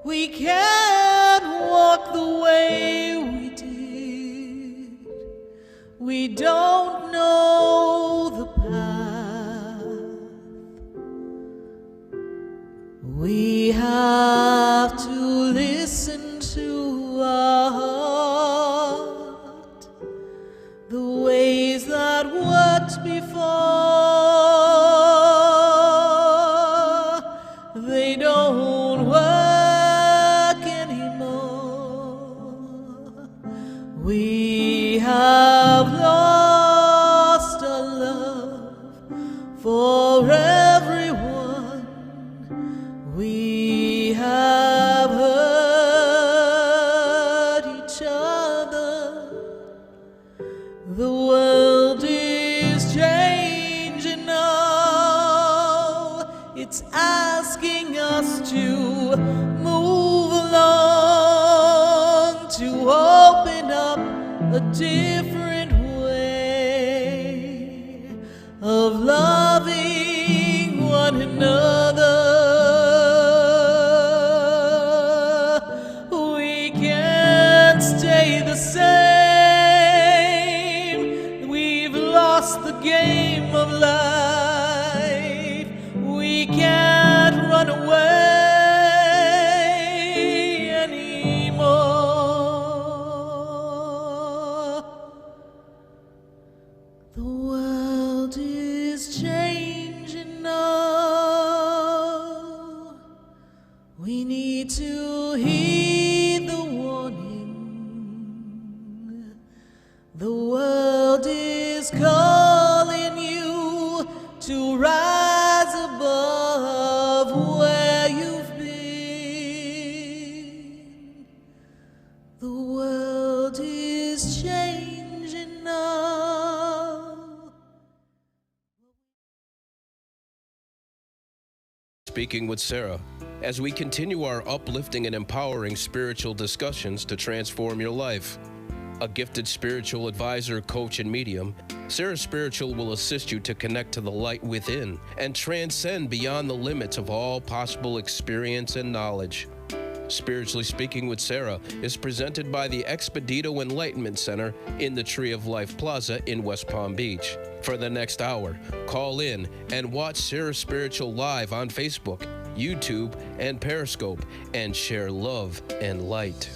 We can't walk the way we did. We don't know the path. We have to listen to our heart. The ways that worked before, they don't work anymore. We have lost our love for everyone. We have hurt each other. The world is changing now. It's asking us to move along, to open up a different way of loving one another. We can't stay the same. We've lost the game of life. We can't run away anymore. The world is changing now. We need to heed the warning. The world is calling you to rise above where you've been. The world is changing now. Speaking with Sarah, as we continue our uplifting and empowering spiritual discussions to transform your life. A gifted spiritual advisor, coach, and medium, Sarah Spiritual will assist you to connect to the light within and transcend beyond the limits of all possible experience and knowledge. Spiritually Speaking with Sarah is presented by the Expedito Enlightenment Center in the Tree of Life Plaza in West Palm Beach. For the next hour, call in and watch Sarah Spiritual live on Facebook, YouTube, and Periscope, and share love and light.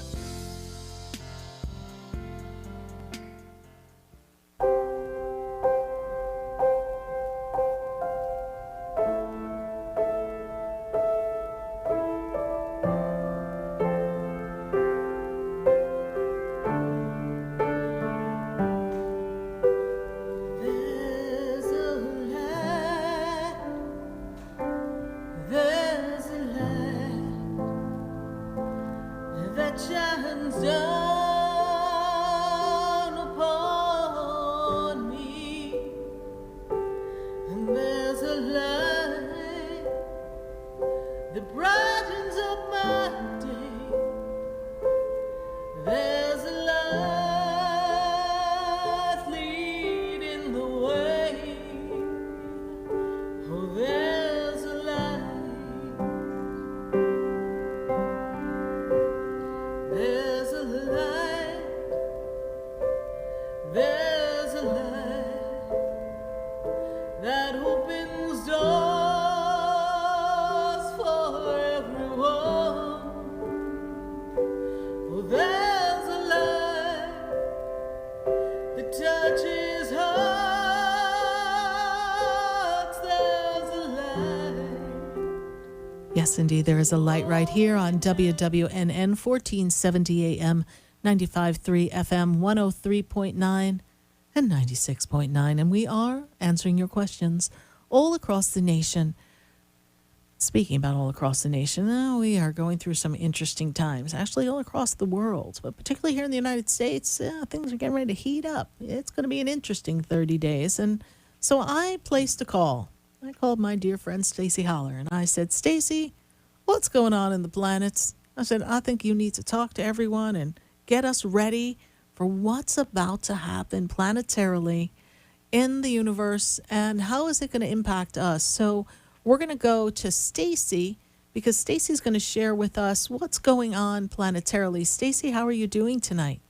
light shines down upon me, and there's a light that brightens up my day. There's a light leading the way. Oh, there's a light. There's a light. There's a light that opens doors for everyone. Oh, there's a light that touches hearts. There's a light. Yes, indeed, there is a light right here on WWNN 1470 AM, 95.3 FM, 103.9 and 96.9. And we are answering your questions all across the nation. Speaking about all across the nation, we are going through some interesting times, actually all across the world, but particularly here in the United States, things are getting ready to heat up. It's going to be an interesting 30 days. And so I placed a call. I called my dear friend Stacie Haller, and I said, Stacie, what's going on in the planets? I said, I think you need to talk to everyone and get us ready for what's about to happen planetarily in the universe, and how is it going to impact us? So we're going to go to Stacie, because Stacie's going to share with us what's going on planetarily. Stacie, how are you doing tonight?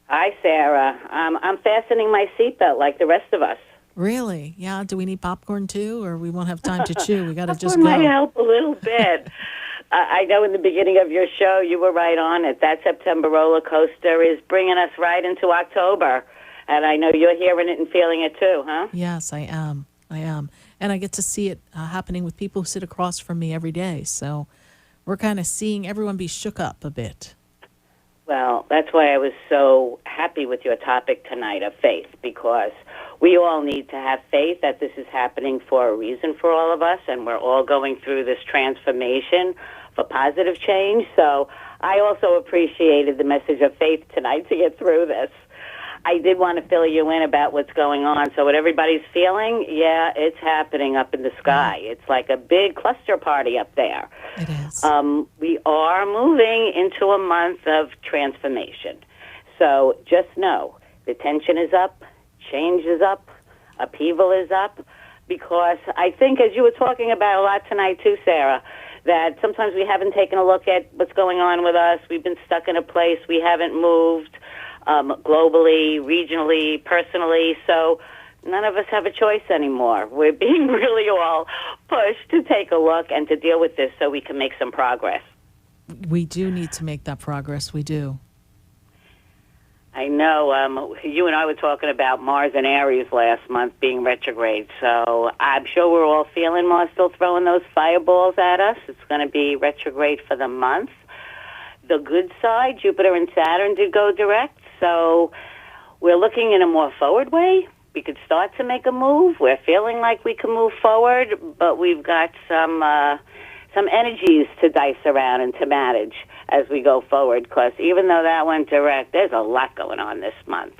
Hi, Sarah. I'm fastening my seatbelt like the rest of us. Really? Yeah. Do we need popcorn too, or we won't have time to chew? We got to just Popcorn go. might help a little bit. I know in the beginning of your show you were right on it. That September roller coaster is bringing us right into October. And I know you're hearing it and feeling it too, huh? Yes, I am. And I get to see it happening with people who sit across from me every day. So we're kind of seeing everyone be shook up a bit. Well, that's why I was so happy with your topic tonight of faith, because we all need to have faith that this is happening for a reason for all of us, and we're all going through this transformation for positive change. So I also appreciated the message of faith tonight to get through this. I did want to fill you in about what's going on. So what everybody's feeling, yeah, it's happening up in the sky. It's like a big cluster party up there. It is. We are moving into a month of transformation. So just know the tension is up, change is up, upheaval is up, because I think, as you were talking about a lot tonight too, Sarah, that sometimes we haven't taken a look at what's going on with us. We've been stuck in a place. We haven't moved globally, regionally, personally. So none of us have a choice anymore. We're being really all pushed to take a look and to deal with this so we can make some progress. We do need to make that progress. We do. I know you and I were talking about Mars and Aries last month being retrograde, so I'm sure we're all feeling Mars still throwing those fireballs at us. It's going to be retrograde for the month. The good side, Jupiter and Saturn did go direct, so we're looking in a more forward way. We could start to make a move. We're feeling like we can move forward, but we've got some energies to dice around and to manage as we go forward, because even though that went direct, there's a lot going on this month.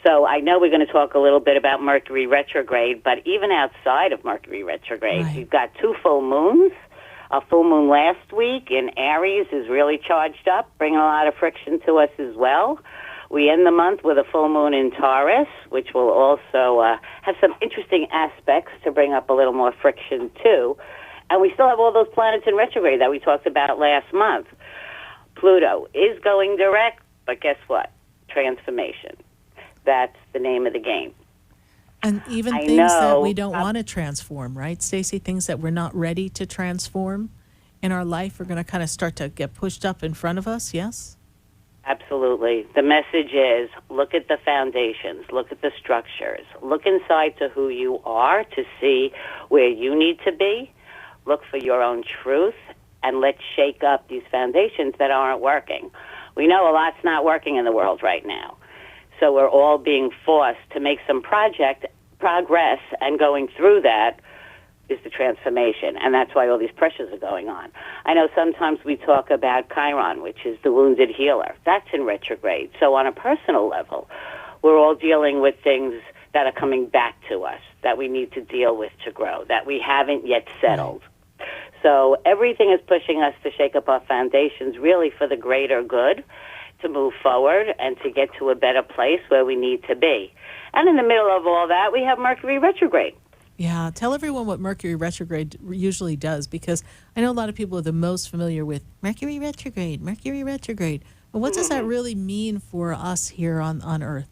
So I know we're going to talk a little bit about Mercury retrograde, but even outside of Mercury retrograde, Right. We've got two full moons. A full moon last week in Aries is really charged up, bringing a lot of friction to us as well. We end the month with a full moon in Taurus, which will also have some interesting aspects to bring up a little more friction too. And we still have all those planets in retrograde that we talked about last month. Pluto is going direct, but guess what? Transformation. That's the name of the game. And even I things that know. we don't want to transform, right, Stacie? Things that we're not ready to transform in our life are going to kind of start to get pushed up in front of us, yes? Absolutely. The message is look at the foundations, look at the structures, look inside to who you are to see where you need to be, look for your own truth, and let's shake up these foundations that aren't working. We know a lot's not working in the world right now. So we're all being forced to make some progress, and going through that is the transformation, and that's why all these pressures are going on. I know sometimes we talk about Chiron, which is the wounded healer. That's in retrograde. So on a personal level, we're all dealing with things that are coming back to us, that we need to deal with to grow, that we haven't yet settled. So everything is pushing us to shake up our foundations really for the greater good, to move forward and to get to a better place where we need to be. And in the middle of all that, we have Mercury retrograde. Yeah, tell everyone what Mercury retrograde usually does, because I know a lot of people are the most familiar with Mercury retrograde. But what does that really mean for us here on Earth?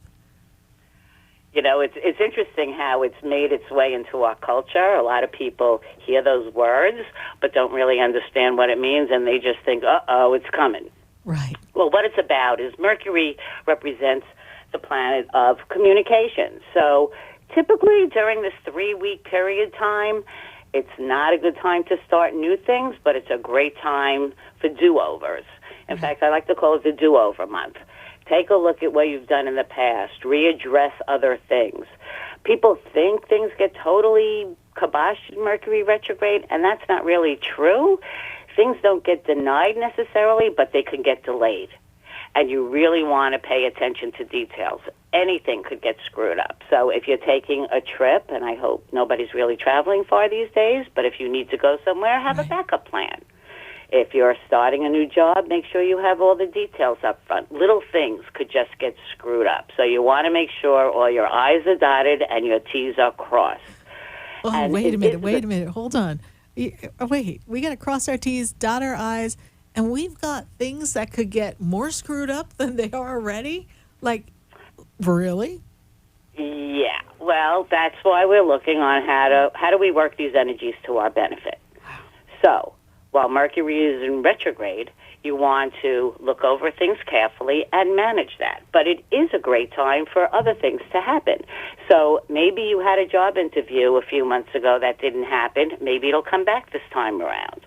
You know, it's interesting how it's made its way into our culture. A lot of people hear those words but don't really understand what it means, and they just think, uh-oh, it's coming. Right. Well, what it's about is Mercury represents the planet of communication. So typically during this 3-week period time, it's not a good time to start new things, but it's a great time for do-overs. In fact, I like to call it the do-over month. Take a look at what you've done in the past. Readdress other things. People think things get totally kiboshed in Mercury retrograde, and that's not really true. Things don't get denied necessarily, but they can get delayed. And you really want to pay attention to details. Anything could get screwed up. So if you're taking a trip, and I hope nobody's really traveling far these days, but if you need to go somewhere, have a backup plan. If you're starting a new job, make sure you have all the details up front. Little things could just get screwed up. So you want to make sure all your I's are dotted and your T's are crossed. Oh, and wait a minute. Hold on. Wait, we got to cross our T's, dot our I's, and we've got things that could get more screwed up than they are already? Like, really? Yeah. Well, that's why we're looking on how do we work these energies to our benefit. So while Mercury is in retrograde, you want to look over things carefully and manage that. But it is a great time for other things to happen. So maybe you had a job interview a few months ago that didn't happen. Maybe it'll come back this time around.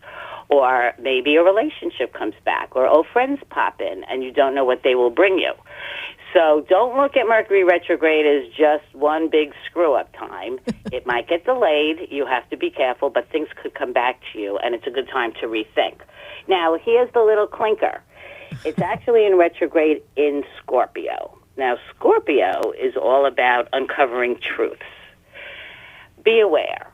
Or maybe a relationship comes back, or old friends pop in, and you don't know what they will bring you. So don't look at Mercury retrograde as just one big screw-up time. It might get delayed. You have to be careful, but things could come back to you, and it's a good time to rethink. Now, here's the little clinker. It's actually in retrograde in Scorpio. Now, Scorpio is all about uncovering truths. Be aware.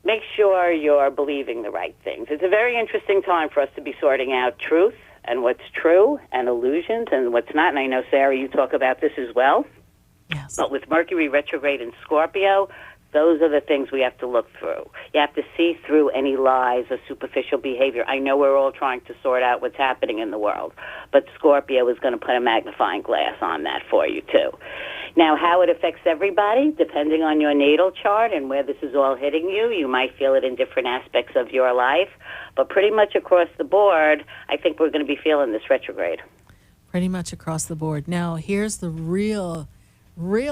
Make sure you're believing the right things. It's a very interesting time for us to be sorting out truth and what's true and illusions and what's not. And I know, Sarah, you talk about this as well. Yes. But with Mercury retrograde in Scorpio, those are the things we have to look through. You have to see through any lies or superficial behavior. I know we're all trying to sort out what's happening in the world, but Scorpio is going to put a magnifying glass on that for you, too. Now, how it affects everybody, depending on your natal chart and where this is all hitting you, you might feel it in different aspects of your life. But pretty much across the board, I think we're going to be feeling this retrograde. Pretty much across the board. Now, here's the real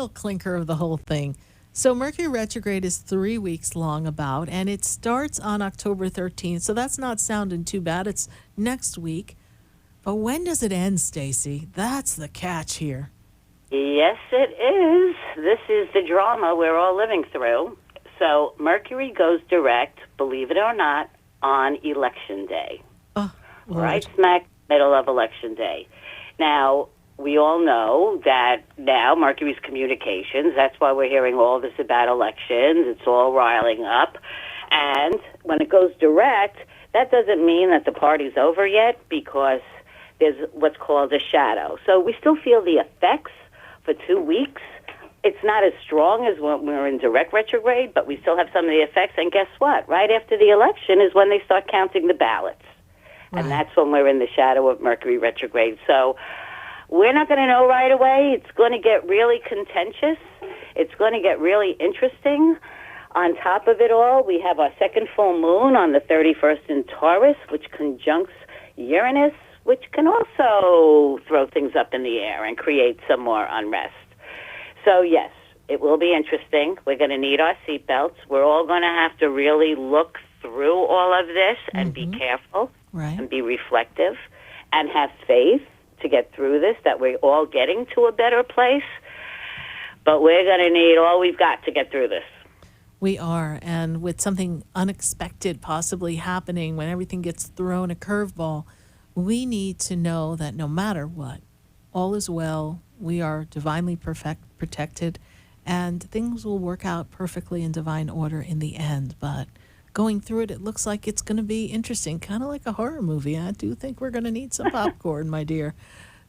clinker of the whole thing. So Mercury retrograde is 3 weeks long about, and it starts on October 13th. So that's not sounding too bad. It's next week. But when does it end, Stacie? That's the catch here. Yes, it is. This is the drama we're all living through. So Mercury goes direct, believe it or not, on Election Day. Oh, Lord. Right smack middle of Election Day. Now, we all know that now Mercury's communications, that's why we're hearing all this about elections. It's all riling up. And when it goes direct, that doesn't mean that the party's over yet, because there's what's called a shadow. So we still feel the effects for 2 weeks. It's not as strong as when we're in direct retrograde, but we still have some of the effects. And guess what? Right after the election is when they start counting the ballots. Right. And that's when we're in the shadow of Mercury retrograde. So we're not going to know right away. It's going to get really contentious. It's going to get really interesting. On top of it all, we have our second full moon on the 31st in Taurus, which conjuncts Uranus, which can also throw things up in the air and create some more unrest. So, yes, it will be interesting. We're going to need our seatbelts. We're all going to have to really look through all of this and be careful and be reflective and have faith to get through this, that we're all getting to a better place. But we're going to need all we've got to get through this. We are, and with something unexpected possibly happening, when everything gets thrown a curveball, we need to know that no matter what, all is well, we are divinely protected, and things will work out perfectly in divine order in the end. But going through it, it looks like it's going to be interesting, kind of like a horror movie. I do think we're going to need some popcorn, my dear.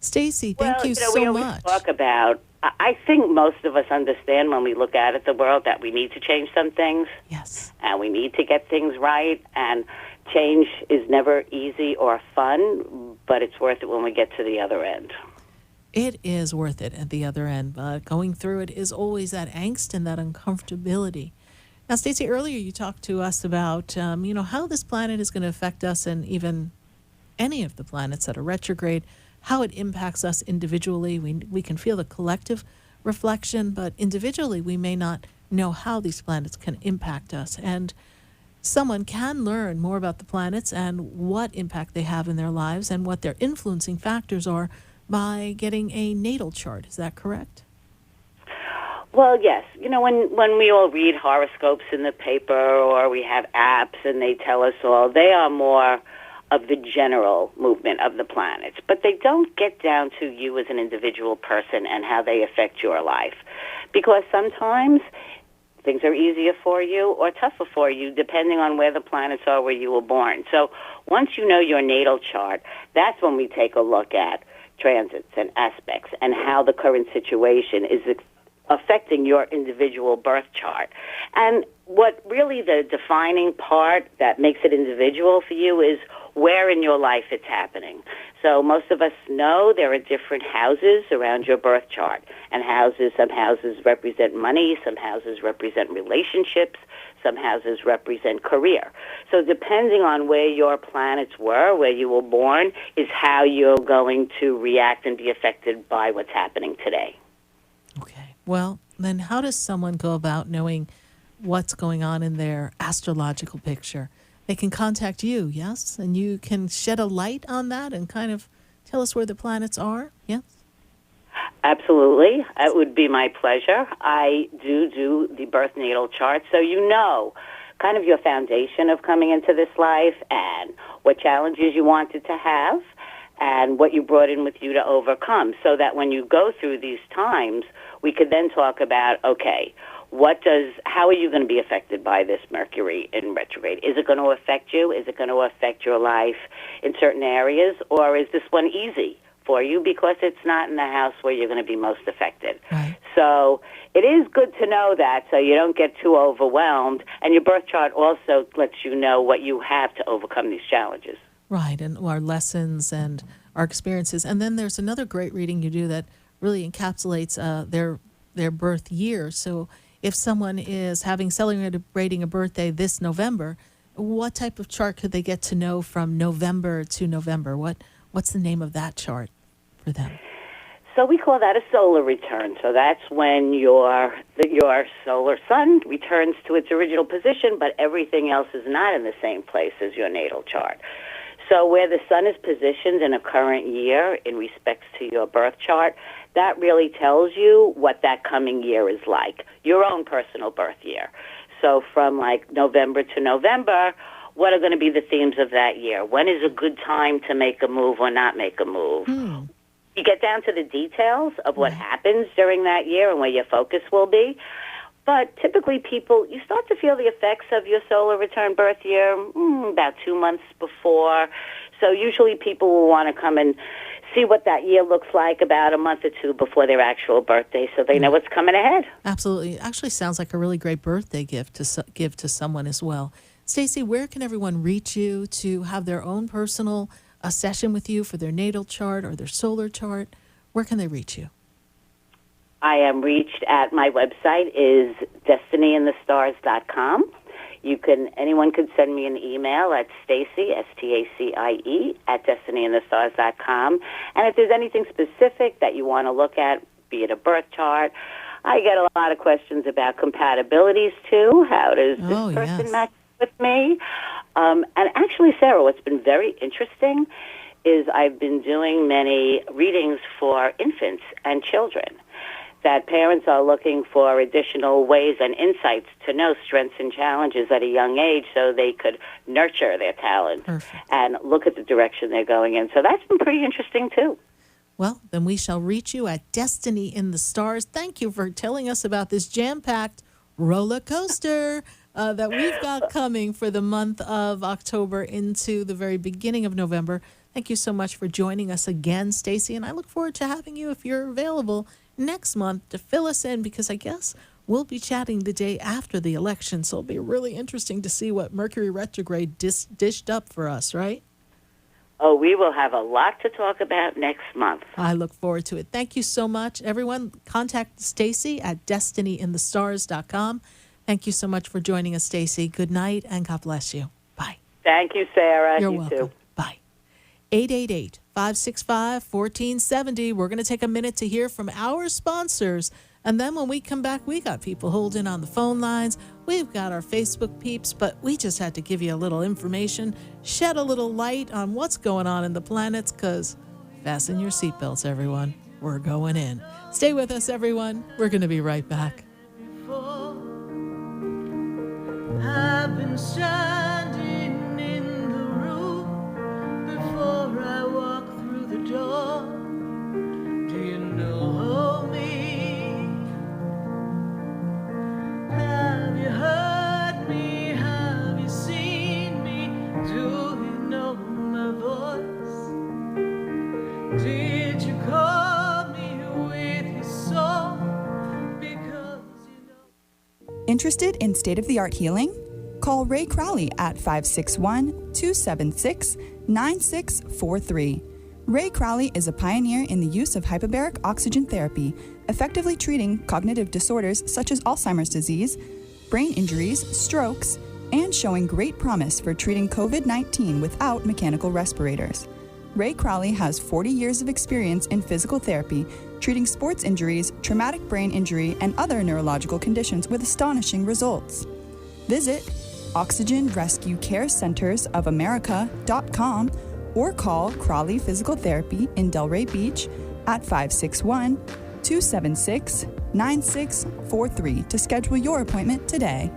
Stacie, thank you so we always much. talk about, I think most of us understand when we look out at the world that we need to change some things. Yes. And we need to get things right. And change is never easy or fun, but it's worth it when we get to the other end. It is worth it at the other end, but going through it is always that angst and that uncomfortability. Now, Stacie, earlier you talked to us about, how this planet is going to affect us, and even any of the planets that are retrograde, how it impacts us individually. We can feel the collective reflection, but individually we may not know how these planets can impact us. And someone can learn more about the planets and what impact they have in their lives and what their influencing factors are by getting a natal chart. Is that correct? Well, yes. When we all read horoscopes in the paper or we have apps and they tell us all, they are more of the general movement of the planets, but they don't get down to you as an individual person and how they affect your life. Because sometimes things are easier for you or tougher for you depending on where the planets are where you were born. So once you know your natal chart, that's when we take a look at transits and aspects and how the current situation is affecting your individual birth chart. And what really the defining part that makes it individual for you is where in your life it's happening. So most of us know there are different houses around your birth chart. And some houses represent money, some houses represent relationships, some houses represent career. So depending on where your planets were, where you were born, is how you're going to react and be affected by what's happening today. Okay. Well, then how does someone go about knowing what's going on in their astrological picture? They can contact you, yes? And you can shed a light on that and kind of tell us where the planets are, yes? Absolutely. It would be my pleasure. I do the birth natal chart, so you know kind of your foundation of coming into this life and what challenges you wanted to have and what you brought in with you to overcome, so that when you go through these times, we could then talk about, okay, how are you going to be affected by this Mercury in retrograde? Is it going to affect you? Is it going to affect your life in certain areas? Or is this one easy for you because it's not in the house where you're going to be most affected? Right. So it is good to know that so you don't get too overwhelmed. And your birth chart also lets you know what you have to overcome these challenges. Right, and our lessons and our experiences. And then there's another great reading you do that really encapsulates their birth year. So if someone is celebrating a birthday this November, what type of chart could they get to know from November to November? What's the name of that chart for them? So we call that a solar return. So that's when your solar sun returns to its original position, but everything else is not in the same place as your natal chart. So where the sun is positioned in a current year in respects to your birth chart, that really tells you what that coming year is like, your own personal birth year. So from like November to November, what are going to be the themes of that year? When is a good time to make a move or not make a move? You get down to the details of what happens during that year and where your focus will be. But typically you start to feel the effects of your solar return birth year about 2 months before. So usually people will want to come and see what that year looks like about a month or two before their actual birthday so they know what's coming ahead. Absolutely. It actually sounds like a really great birthday gift to give to someone as well. Stacie, where can everyone reach you to have their own personal session with you for their natal chart or their solar chart? Where can they reach you? I am reached at my website is destinyinthestars.com. Anyone could send me an email at Stacie, Stacie, at destinyinthestars.com. And if there's anything specific that you want to look at, be it a birth chart, I get a lot of questions about compatibilities too. How does this person match with me? And actually, Sarah, what's been very interesting is I've been doing many readings for infants and children. that parents are looking for additional ways and insights to know strengths and challenges at a young age so they could nurture their talent and look at the direction they're going in. So that's been pretty interesting, too. Well, then we shall reach you at Destiny in the Stars. Thank you for telling us about this jam-packed roller coaster that we've got coming for the month of October into the very beginning of November. Thank you so much for joining us again, Stacie, and I look forward to having you, if you're available, next month to fill us in, because I guess we'll be chatting the day after the election, so it'll be really interesting to see what Mercury retrograde dished up for us, right? Oh, we will have a lot to talk about next month. I look forward to it. Thank you so much. Everyone, contact Stacie at destinyinthestars.com. Thank you so much for joining us, Stacie. Good night, and God bless you. Bye. Thank you, Sarah. You're you welcome. too. Bye. 888-565-1470. We're going to take a minute to hear from our sponsors. And then when we come back, we got people holding on the phone lines. We've got our Facebook peeps, but we just had to give you a little information, shed a little light on what's going on in the planets, because fasten your seatbelts, everyone. We're going in. Stay with us, everyone. We're going to be right back. I've been standing in the room before I walk through the door. Do you know me? Have you heard me? Have you seen me? Do you know my voice? Did you call me with your song? Because you know. Interested in state-of-the-art healing? Call Ray Crowley at 561-276-9643. Ray Crowley is a pioneer in the use of hyperbaric oxygen therapy, effectively treating cognitive disorders such as Alzheimer's disease, brain injuries, strokes, and showing great promise for treating COVID-19 without mechanical respirators. Ray Crowley has 40 years of experience in physical therapy, treating sports injuries, traumatic brain injury, and other neurological conditions with astonishing results. Visit OxygenRescueCareCentersOfAmerica.com or call Crowley Physical Therapy in Delray Beach at 561-276-9643 to schedule your appointment today.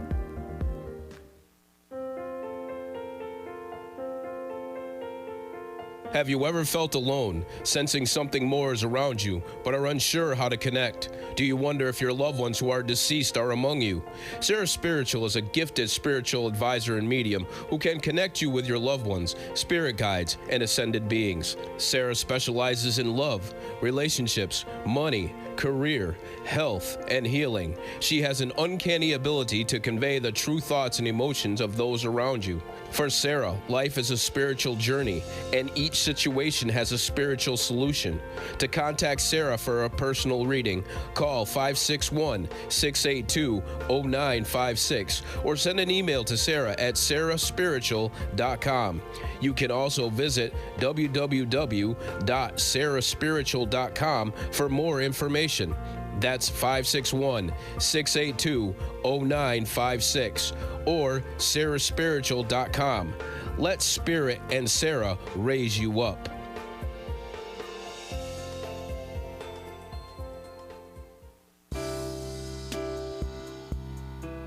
Have you ever felt alone, sensing something more is around you, but are unsure how to connect? Do you wonder if your loved ones who are deceased are among you? Sarah Spiritual is a gifted spiritual advisor and medium who can connect you with your loved ones, spirit guides, and ascended beings. Sarah specializes in love, relationships, money, career, health, and healing. She has an uncanny ability to convey the true thoughts and emotions of those around you. For Sarah, life is a spiritual journey, and each situation has a spiritual solution. To contact Sarah for a personal reading, call 561-682-0956 or send an email to Sarah at sarahspiritual.com. You can also visit www.sarahspiritual.com for more information. That's 561-682-0956 or sarahspiritual.com. Let Spirit and Sarah raise you up.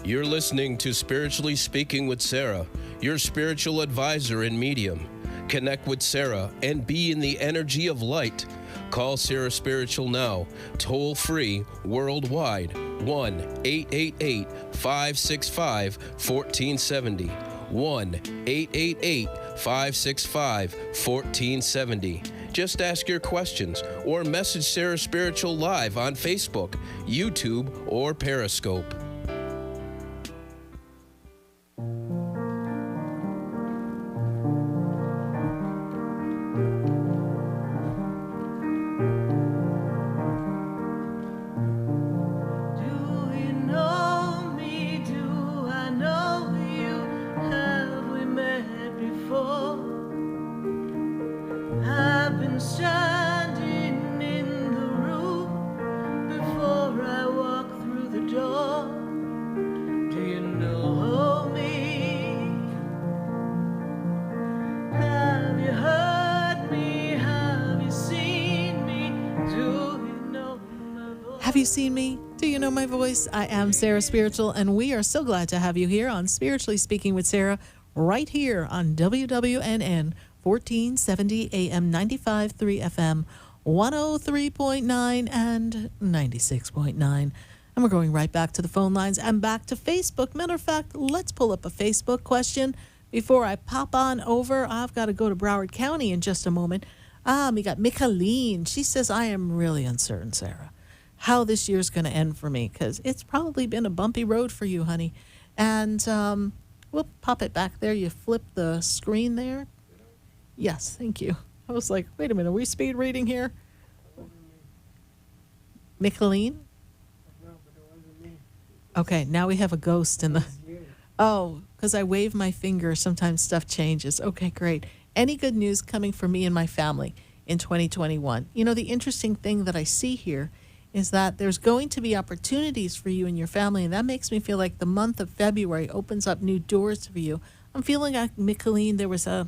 You're listening to Spiritually Speaking with Sarah, your spiritual advisor and medium. Connect with Sarah and be in the energy of light. Call Sarah Spiritual now, toll free, worldwide, 1-888-565-1470. 1-888-565-1470. Just ask your questions or message Sarah Spiritual live on Facebook, YouTube, or Periscope. Have you seen me? Do you know my voice? I am Sarah Spiritual, and we are so glad to have you here on Spiritually Speaking with Sarah, right here on WWNN 1470 AM 95.3 FM, 103.9 and 96.9. And we're going right back to the phone lines and back to Facebook. Matter of fact, let's pull up a Facebook question before I pop on over. I've got to go to Broward County in just a moment. We got Micheline. She says, I am really uncertain, Sarah, how this year's going to end for me, because it's probably been a bumpy road for you, honey. And we'll pop it back there. You flip the screen there. Yes, thank you. I was like, wait a minute, are we speed reading here? Micheline? Okay, now we have a ghost in the... Oh, because I wave my finger, sometimes stuff changes. Okay, great. Any good news coming for me and my family in 2021? You know, the interesting thing that I see here is that there's going to be opportunities for you and your family, and that makes me feel like the month of February opens up new doors for you. I'm feeling like, Micheline, there was a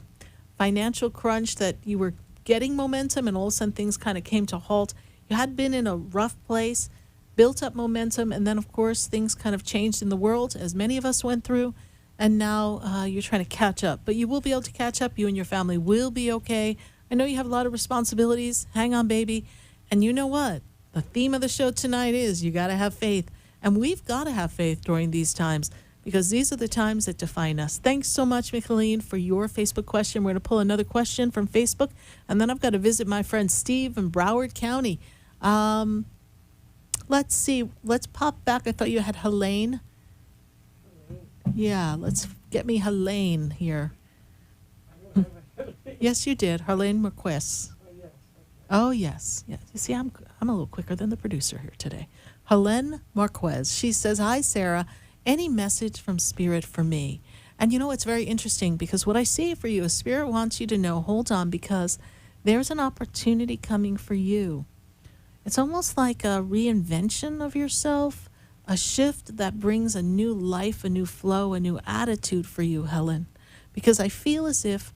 financial crunch that you were getting momentum, and all of a sudden things kind of came to a halt. You had been in a rough place, built up momentum, and then, of course, things kind of changed in the world, as many of us went through, and now you're trying to catch up. But you will be able to catch up. You and your family will be okay. I know you have a lot of responsibilities. Hang on, baby. And you know what? The theme of the show tonight is you got to have faith. And we've got to have faith during these times, because these are the times that define us. Thanks so much, Micheline, for your Facebook question. We're going to pull another question from Facebook, and then I've got to visit my friend Steve in Broward County. Let's see. Let's pop back. I thought you had Helene. Yeah, let's get me Helene here. Yes, you did. Helene Marquez. Oh, yes. Yeah. You see, I'm a little quicker than the producer here today. Helene Marquez. She says, hi, Sarah. Any message from Spirit for me? And you know, it's very interesting, because what I see for you is Spirit wants you to know, hold on, because there's an opportunity coming for you. It's almost like a reinvention of yourself, a shift that brings a new life, a new flow, a new attitude for you, Helen. Because I feel as if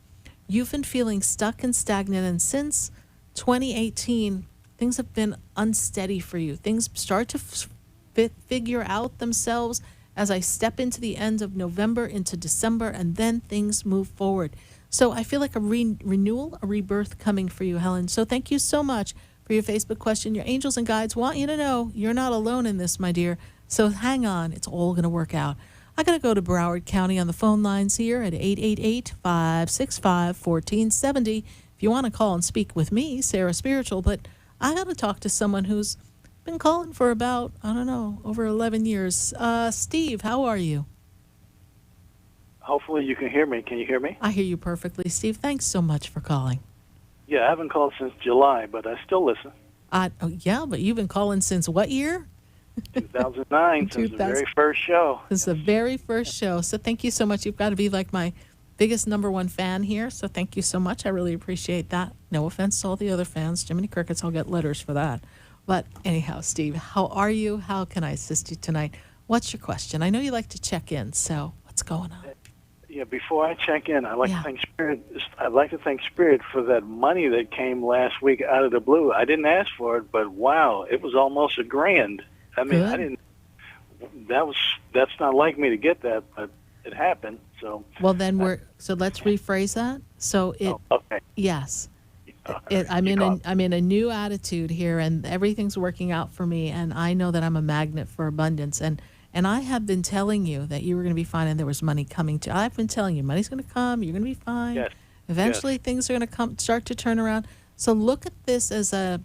you've been feeling stuck and stagnant, and since 2018, things have been unsteady for you. Things start to figure out themselves as I step into the end of November, into December, and then things move forward. So I feel like a renewal, a rebirth coming for you, Helen. So thank you so much for your Facebook question. Your angels and guides want you to know you're not alone in this, my dear. So hang on. It's all going to work out. I got to go to Broward County on the phone lines here at 888-565-1470. If you want to call and speak with me, Sarah Spiritual, but I got to talk to someone who's been calling for about, I don't know, over 11 years. Steve, how are you? Hopefully you can hear me. Can you hear me? I hear you perfectly, Steve. Thanks so much for calling. Yeah, I haven't called since July, but I still listen. Yeah, but you've been calling since what year? 2009, since the very first show. Since the very first show. So thank you so much. You've got to be like my biggest #1 fan here. So thank you so much. I really appreciate that. No offense to all the other fans. Jiminy Crickets, I'll get letters for that. But anyhow, Steve, how are you? How can I assist you tonight? What's your question? I know you like to check in, so what's going on? Yeah, before I check in, I'd like to thank Spirit. I'd like to thank Spirit for that money that came last week out of the blue. I didn't ask for it, but wow, it was almost $1,000. I mean, I didn't. That's not like me to get that, but it happened. So well, then so let's rephrase that. So it. Oh, okay. Yes. I'm in a new attitude here, and everything's working out for me, and I know that I'm a magnet for abundance, and I have been telling you that you were going to be fine, and there was money coming to. I've been telling you money's going to come. You're going to be fine. Yes. Eventually, things are going to start to turn around. So look at this as the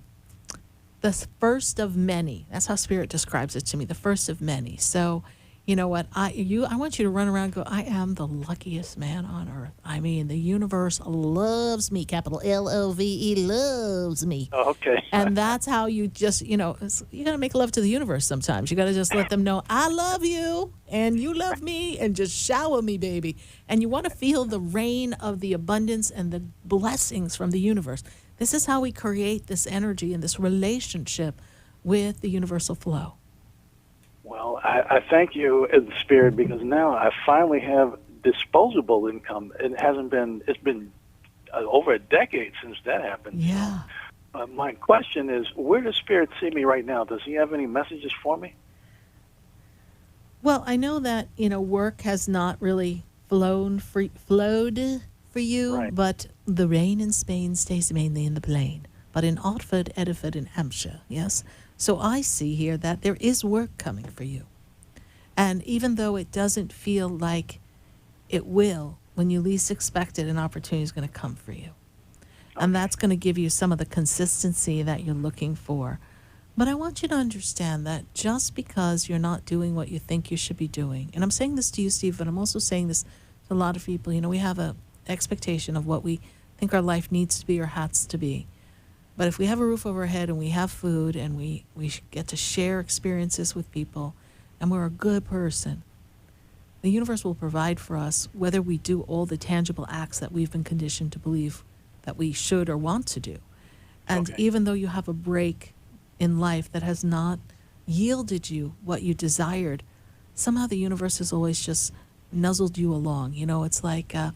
first of many. That's how Spirit describes it to me, the first of many. So, you know what? I want you to run around and go, I am the luckiest man on earth. I mean, the universe loves me, capital LOVE, loves me. Oh, okay. And that's how you just, you got to make love to the universe sometimes. You got to just let them know, I love you, and you love me, and just shower me, baby. And you want to feel the rain of the abundance and the blessings from the universe. This is how we create this energy and this relationship with the universal flow. Well, I thank you in the Spirit, because now I finally have disposable income. It's been over a decade since that happened. Yeah. My question is, where does Spirit see me right now? Does he have any messages for me? Well, I know that, work has not really flowed for you, Right. but the rain in Spain stays mainly in the plain, but in Otford, Ediford, and Hampshire, yes? So I see here that there is work coming for you. And even though it doesn't feel like it will, when you least expect it, an opportunity is going to come for you. And that's going to give you some of the consistency that you're looking for. But I want you to understand that just because you're not doing what you think you should be doing, and I'm saying this to you, Steve, but I'm also saying this to a lot of people. We have an expectation of what we think our life needs to be or has to be. But if we have a roof over our head and we have food and we get to share experiences with people and we're a good person, the universe will provide for us whether we do all the tangible acts that we've been conditioned to believe that we should or want to do. And even though you have a break in life that has not yielded you what you desired, somehow the universe has always just nuzzled you along. It's like a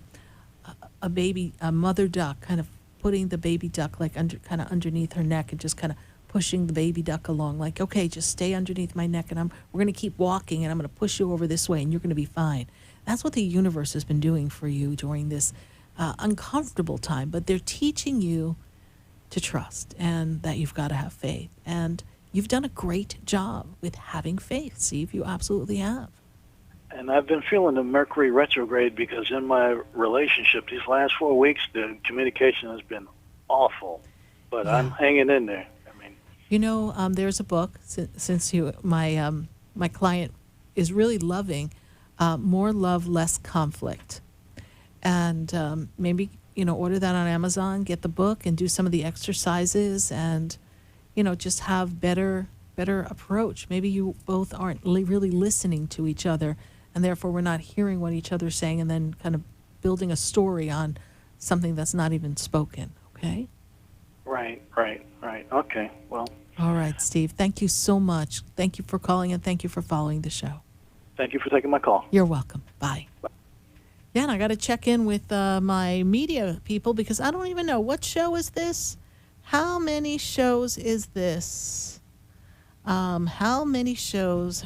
mother duck kind of putting the baby duck kind of underneath her neck and just kind of pushing the baby duck along, like, okay, just stay underneath my neck and we're going to keep walking and I'm going to push you over this way and you're going to be fine. That's what the universe has been doing for you during this uncomfortable time, but they're teaching you to trust and that you've got to have faith. And you've done a great job with having faith, Steve. You absolutely have. And I've been feeling the Mercury retrograde because in my relationship these last 4 weeks, the communication has been awful. But I'm hanging in there. There's a book, since my client is really loving More Love, Less Conflict. And maybe, order that on Amazon, get the book and do some of the exercises and, just have better approach. Maybe you both aren't really listening to each other and therefore we're not hearing what each other's saying and then kind of building a story on something that's not even spoken, okay? Right. Okay, well. All right, Steve. Thank you so much. Thank you for calling and thank you for following the show. Thank you for taking my call. You're welcome. Bye. Yeah, and I got to check in with my media people because I don't even know. What show is this? How many shows is this? How many shows?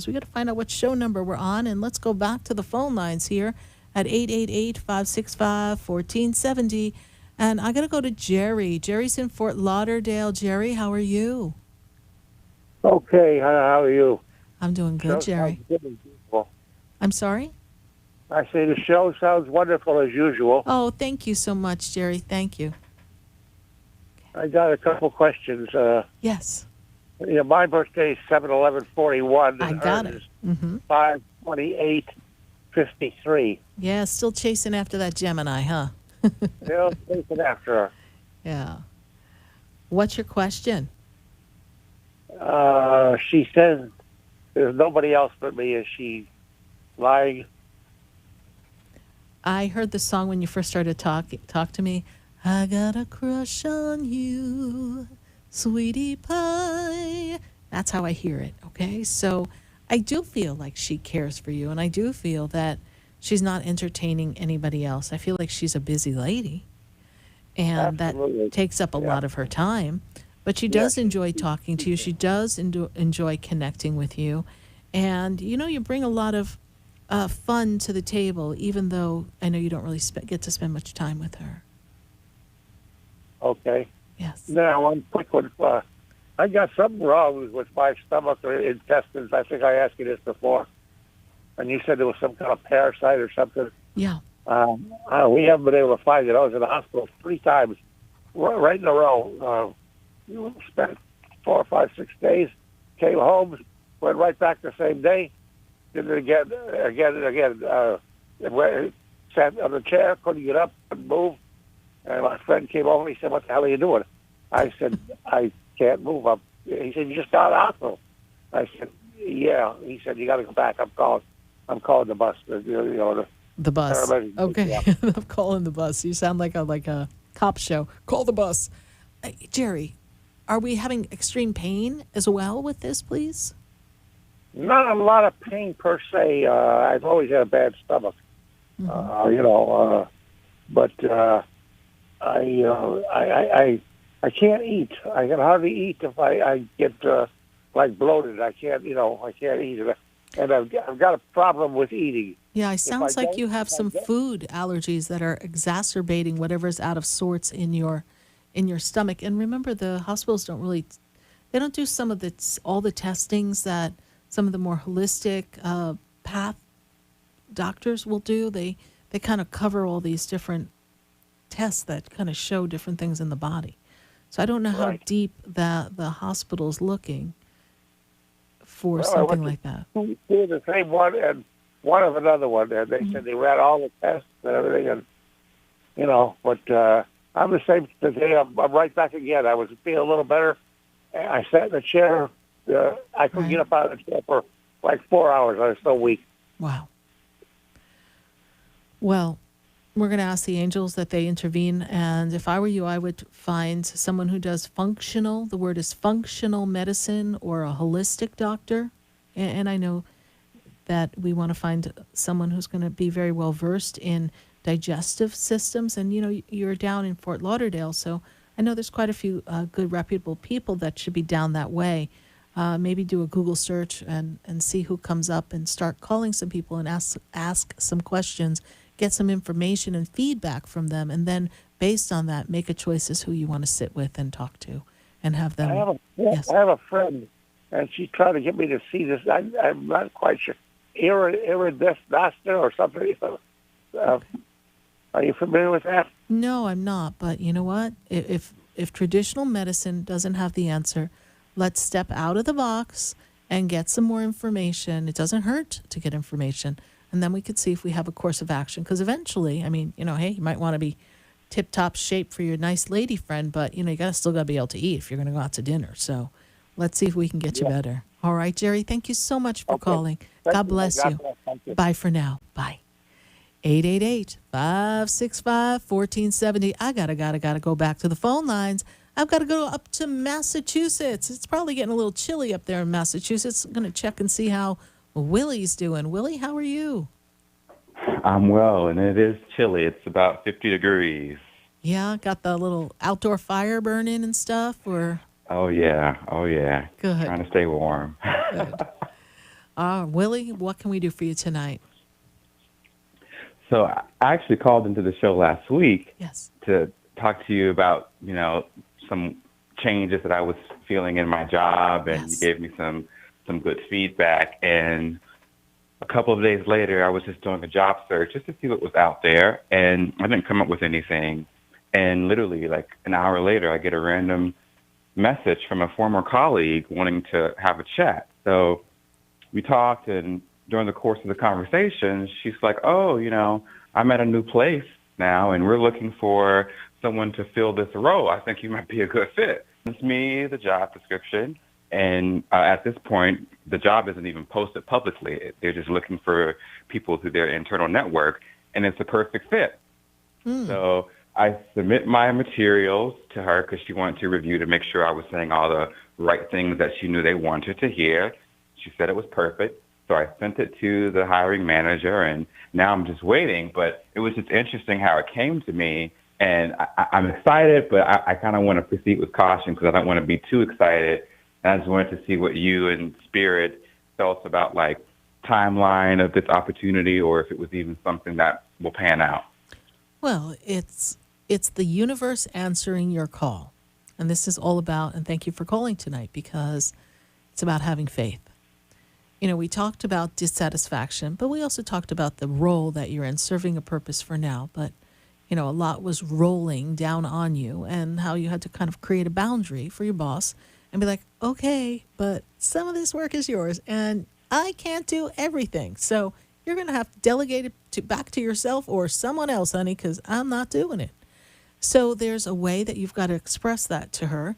We got to find out what show number we're on, and let's go back to the phone lines here at 888-565-1470. And I got to go to Jerry. Jerry's in Fort Lauderdale. Jerry, how are you? Okay, how are you? I'm doing good, Jerry. I'm sorry? I say the show sounds wonderful as usual. Oh, thank you so much, Jerry. Thank you. I got a couple questions. Yes. My birthday is 7/11/41. I got it. 5/28/53. Yeah, still chasing after that Gemini, huh? Still chasing after her. Yeah. What's your question? She says there's nobody else but me. Is she lying? I heard the song when you first started talk to me. I got a crush on you, sweetie pie. That's how I hear it, okay? So I do feel like she cares for you, and I do feel that she's not entertaining anybody else. I feel like she's a busy lady, and Absolutely. That takes up a lot of her time. But she does enjoy talking to you. She does enjoy connecting with you. And, you bring a lot of fun to the table, even though I know you don't really get to spend much time with her. Okay. Yes. Now, one quick one. I got something wrong with my stomach or intestines. I think I asked you this before. And you said there was some kind of parasite or something. Yeah. We haven't been able to find it. I was in the hospital 3 times, right in a row. Spent 4, 5, 6 days, came home, went right back the same day, did it again. Sat on the chair, couldn't get up, couldn't move. And my friend came over, he said, "What the hell are you doing?" I said, "I can't move." He said, "You just got out of the hospital." I said, "Yeah." He said, "You got to go back. I'm calling the bus." The bus. Okay. Yeah. I'm calling the bus. You sound like a cop show. Call the bus. Jerry, are we having extreme pain as well with this, please? Not a lot of pain per se. I've always had a bad stomach, but I can't eat. I can hardly eat if I get like bloated. I can't eat. And I've got a problem with eating. Yeah, it sounds like you have some food allergies that are exacerbating whatever's out of sorts in your stomach. And remember, the hospitals they don't do all the testings that some of the more holistic path doctors will do. They kind of cover all these different tests that kind of show different things in the body. So I don't know how deep that the hospital's looking for something like that. Do the same one and one of another one, and they said they ran all the tests and everything, and but I'm the same today. I'm right back again. I was feeling a little better. And I sat in the chair. I couldn't get up out of the chair for like 4 hours. I was so weak. Wow. Well, we're going to ask the angels that they intervene. And if I were you, I would find someone who does functional. The word is functional medicine, or a holistic doctor. And I know that we want to find someone who's going to be very well versed in digestive systems. And, you're down in Fort Lauderdale, so I know there's quite a few good, reputable people that should be down that way. Maybe do a Google search and see who comes up, and start calling some people and ask some questions, get some information and feedback from them, and then based on that, make a choice as who you want to sit with and talk to and have them. I have a friend, and she's trying to get me to see this. I'm not quite sure. Iridescence or something. Are you familiar with that? No, I'm not. But you know what? If traditional medicine doesn't have the answer, let's step out of the box and get some more information. It doesn't hurt to get information. And then we could see if we have a course of action. Because eventually, hey, you might want to be tip-top shape for your nice lady friend, but, you still got to be able to eat if you're going to go out to dinner. So let's see if we can get you better. All right, Jerry, thank you so much for calling. God bless you. Bye for now. Bye. 888-565-1470. I gotta go back to the phone lines. I've got to go up to Massachusetts. It's probably getting a little chilly up there in Massachusetts. I'm going to check and see how Willie's doing. Willie, how are you? I'm well, and it is chilly. It's about 50 degrees. Yeah, got the little outdoor fire burning and stuff, or? Oh, yeah. Good. Trying to stay warm. Good. Willie, what can we do for you tonight? So I actually called into the show last week to talk to you about, some changes that I was feeling in my job, and you gave me some good feedback. And a couple of days later, I was just doing a job search just to see what was out there, and I didn't come up with anything. And literally, like an hour later, I get a random message from a former colleague wanting to have a chat. So we talked, and during the course of the conversation, she's like, oh, I'm at a new place now, and we're looking for someone to fill this role. I think you might be a good fit. It's me, the job description, and at this point, the job isn't even posted publicly. They're just looking for people through their internal network, and it's a perfect fit. So I submit my materials to her because she wanted to review to make sure I was saying all the right things that she knew they wanted to hear. She said it was perfect. So I sent it to the hiring manager, and now I'm just waiting. But it was just interesting how it came to me, and I'm excited, but I kind of want to proceed with caution because I don't want to be too excited. And I just wanted to see what you and Spirit felt about, like, timeline of this opportunity, or if it was even something that will pan out. Well, it's the universe answering your call. And this is all about, and thank you for calling tonight, because it's about having faith. We talked about dissatisfaction, but we also talked about the role that you're in, serving a purpose for now. But, a lot was rolling down on you, and how you had to kind of create a boundary for your boss and be like, okay, but some of this work is yours, and I can't do everything. So you're going to have to delegate it back to yourself or someone else, honey, because I'm not doing it. So there's a way that you've got to express that to her,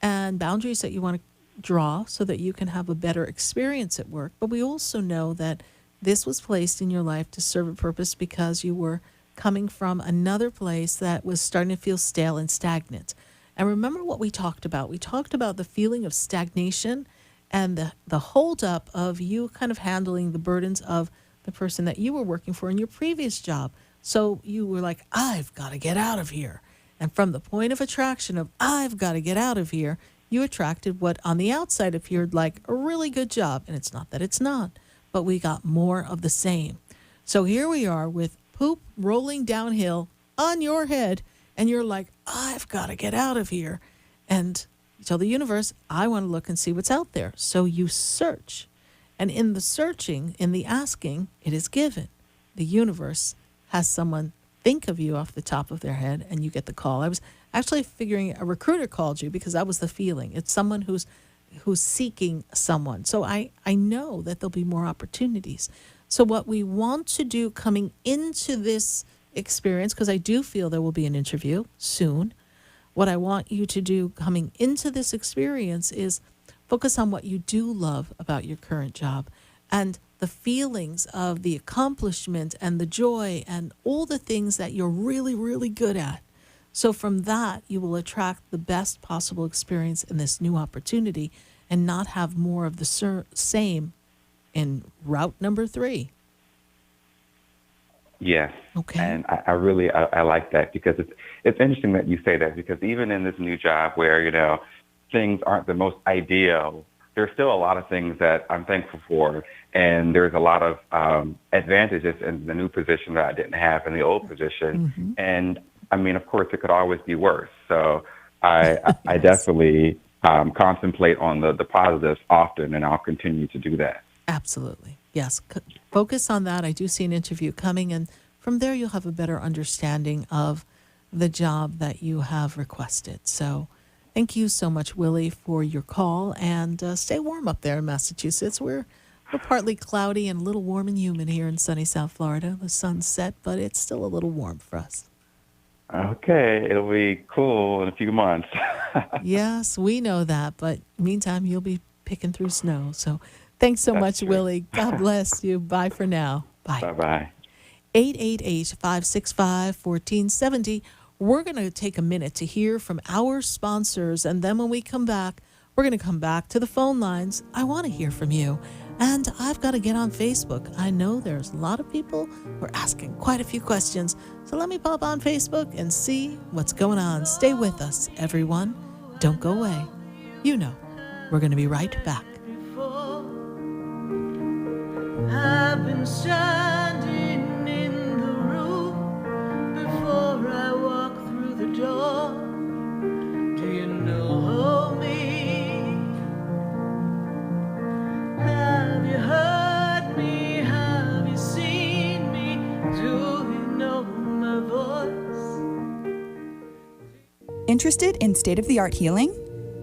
and boundaries that you want to draw so that you can have a better experience at work. But we also know that this was placed in your life to serve a purpose because you were coming from another place that was starting to feel stale and stagnant. And remember what we talked about. We talked about the feeling of stagnation and the holdup of you kind of handling the burdens of the person that you were working for in your previous job. So you were like, I've got to get out of here. And from the point of attraction of, I've got to get out of here, you attracted what on the outside appeared like a really good job. And it's not that it's not, but we got more of the same. So here we are with poop rolling downhill on your head, and you're like, I've got to get out of here. And you tell the universe, I want to look and see what's out there. So you search. And in the searching, in the asking, it is given. The universe has someone think of you off the top of their head, and you get the call. I was actually figuring a recruiter called you because that was the feeling. It's someone who's seeking someone. So I know that there'll be more opportunities. So what we want to do coming into this experience, because I do feel there will be an interview soon, what I want you to do coming into this experience is focus on what you do love about your current job and the feelings of the accomplishment and the joy and all the things that you're really, really good at. So from that, you will attract the best possible experience in this new opportunity and not have more of the same in route number 3. Yes. Okay. And I really like that, because it's interesting that you say that, because even in this new job where, you know, things aren't the most ideal, there's still a lot of things that I'm thankful for. And there's a lot of advantages in the new position that I didn't have in the old position. Mm-hmm. And I mean, of course, it could always be worse. So I definitely contemplate on the positives often, and I'll continue to do that. Absolutely. Yes. Focus on that. I do see an interview coming, and from there you'll have a better understanding of the job that you have requested. So thank you so much, Willie, for your call, and stay warm up there in Massachusetts. We're partly cloudy and a little warm and humid here in sunny South Florida. The sun's set, but it's still a little warm for us. Okay. It'll be cool in a few months. Yes, we know that, but meantime, you'll be picking through snow. So thanks so much, Willie. God bless you. Bye for now. Bye. Bye-bye. 888-565-1470. We're going to take a minute to hear from our sponsors, and then when we come back, we're going to come back to the phone lines. I want to hear from you, and I've got to get on Facebook. I know there's a lot of people who are asking quite a few questions, so let me pop on Facebook and see what's going on. Stay with us, everyone. Don't go away. You know, we're going to be right back. I've been standing in the room before I walk through the door. Do you know me? Have you heard me? Have you seen me? Do you know my voice? Interested in state-of-the-art healing?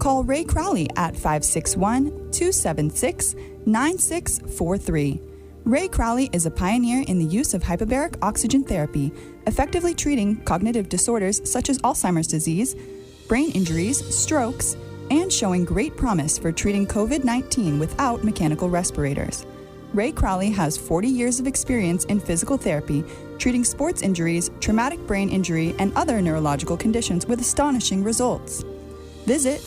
Call Ray Crowley at 561-276-9643. Ray Crowley is a pioneer in the use of hyperbaric oxygen therapy, effectively treating cognitive disorders such as Alzheimer's disease, brain injuries, strokes, and showing great promise for treating COVID-19 without mechanical respirators. Ray Crowley has 40 years of experience in physical therapy, treating sports injuries, traumatic brain injury, and other neurological conditions with astonishing results. Visit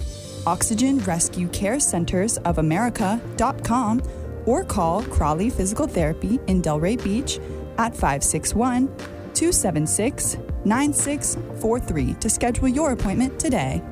OxygenRescueCareCentersOfAmerica.com or call Crowley Physical Therapy in Delray Beach at 561-276-9643 to schedule your appointment today.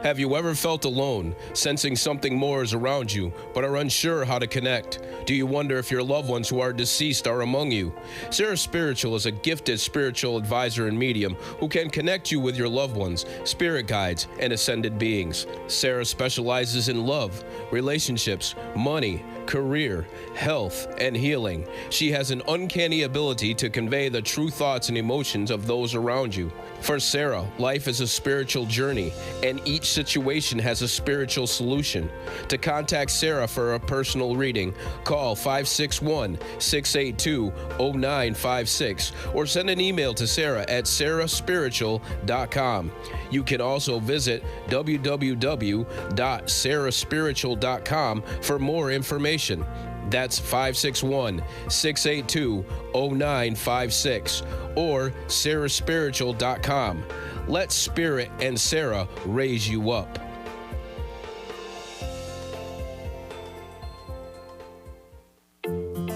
Have you ever felt alone, sensing something more is around you, but are unsure how to connect? Do you wonder if your loved ones who are deceased are among you? Sarah Spiritual is a gifted spiritual advisor and medium who can connect you with your loved ones, spirit guides, and ascended beings. Sarah specializes in love, relationships, money, career, health, and healing. She has an uncanny ability to convey the true thoughts and emotions of those around you. For Sarah, life is a spiritual journey, and each situation has a spiritual solution. To contact Sarah for a personal reading, call 561-682-0956 or send an email to Sarah at sarahspiritual.com. You can also visit www.sarahspiritual.com for more information. That's 561-682-0956 or sarahspiritual.com. Let Spirit and Sarah raise you up.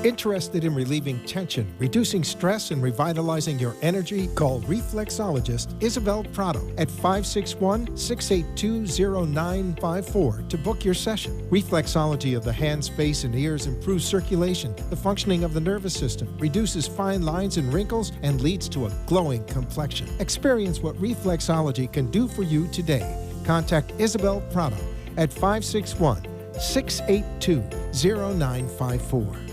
Interested in relieving tension, reducing stress, and revitalizing your energy? Call reflexologist Isabel Prado at 561-682-0954 to book your session. Reflexology of the hands, face, and ears improves circulation, the functioning of the nervous system, reduces fine lines and wrinkles, and leads to a glowing complexion. Experience what reflexology can do for you today. Contact Isabel Prado at 561-682-0954.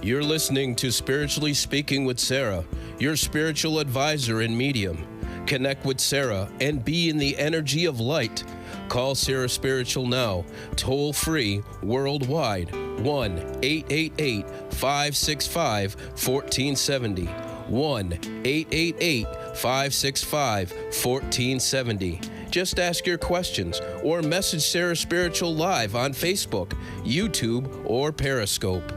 You're listening to Spiritually Speaking with Sarah, your spiritual advisor and medium. Connect with Sarah and be in the energy of light. Call Sarah Spiritual now, toll free, worldwide, 1-888-565-1470. 1-888-565-1470. Just ask your questions or message Sarah Spiritual live on Facebook, YouTube, or Periscope.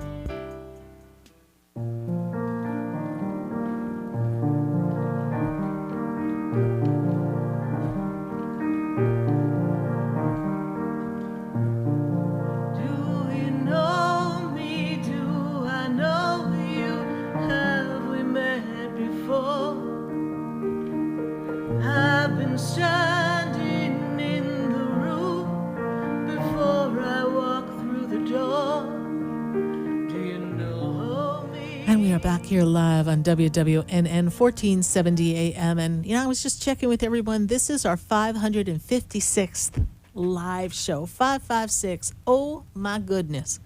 Back here live on WWNN 1470 AM. And, I was just checking with everyone. This is our 556th live show. 556. Oh, my goodness.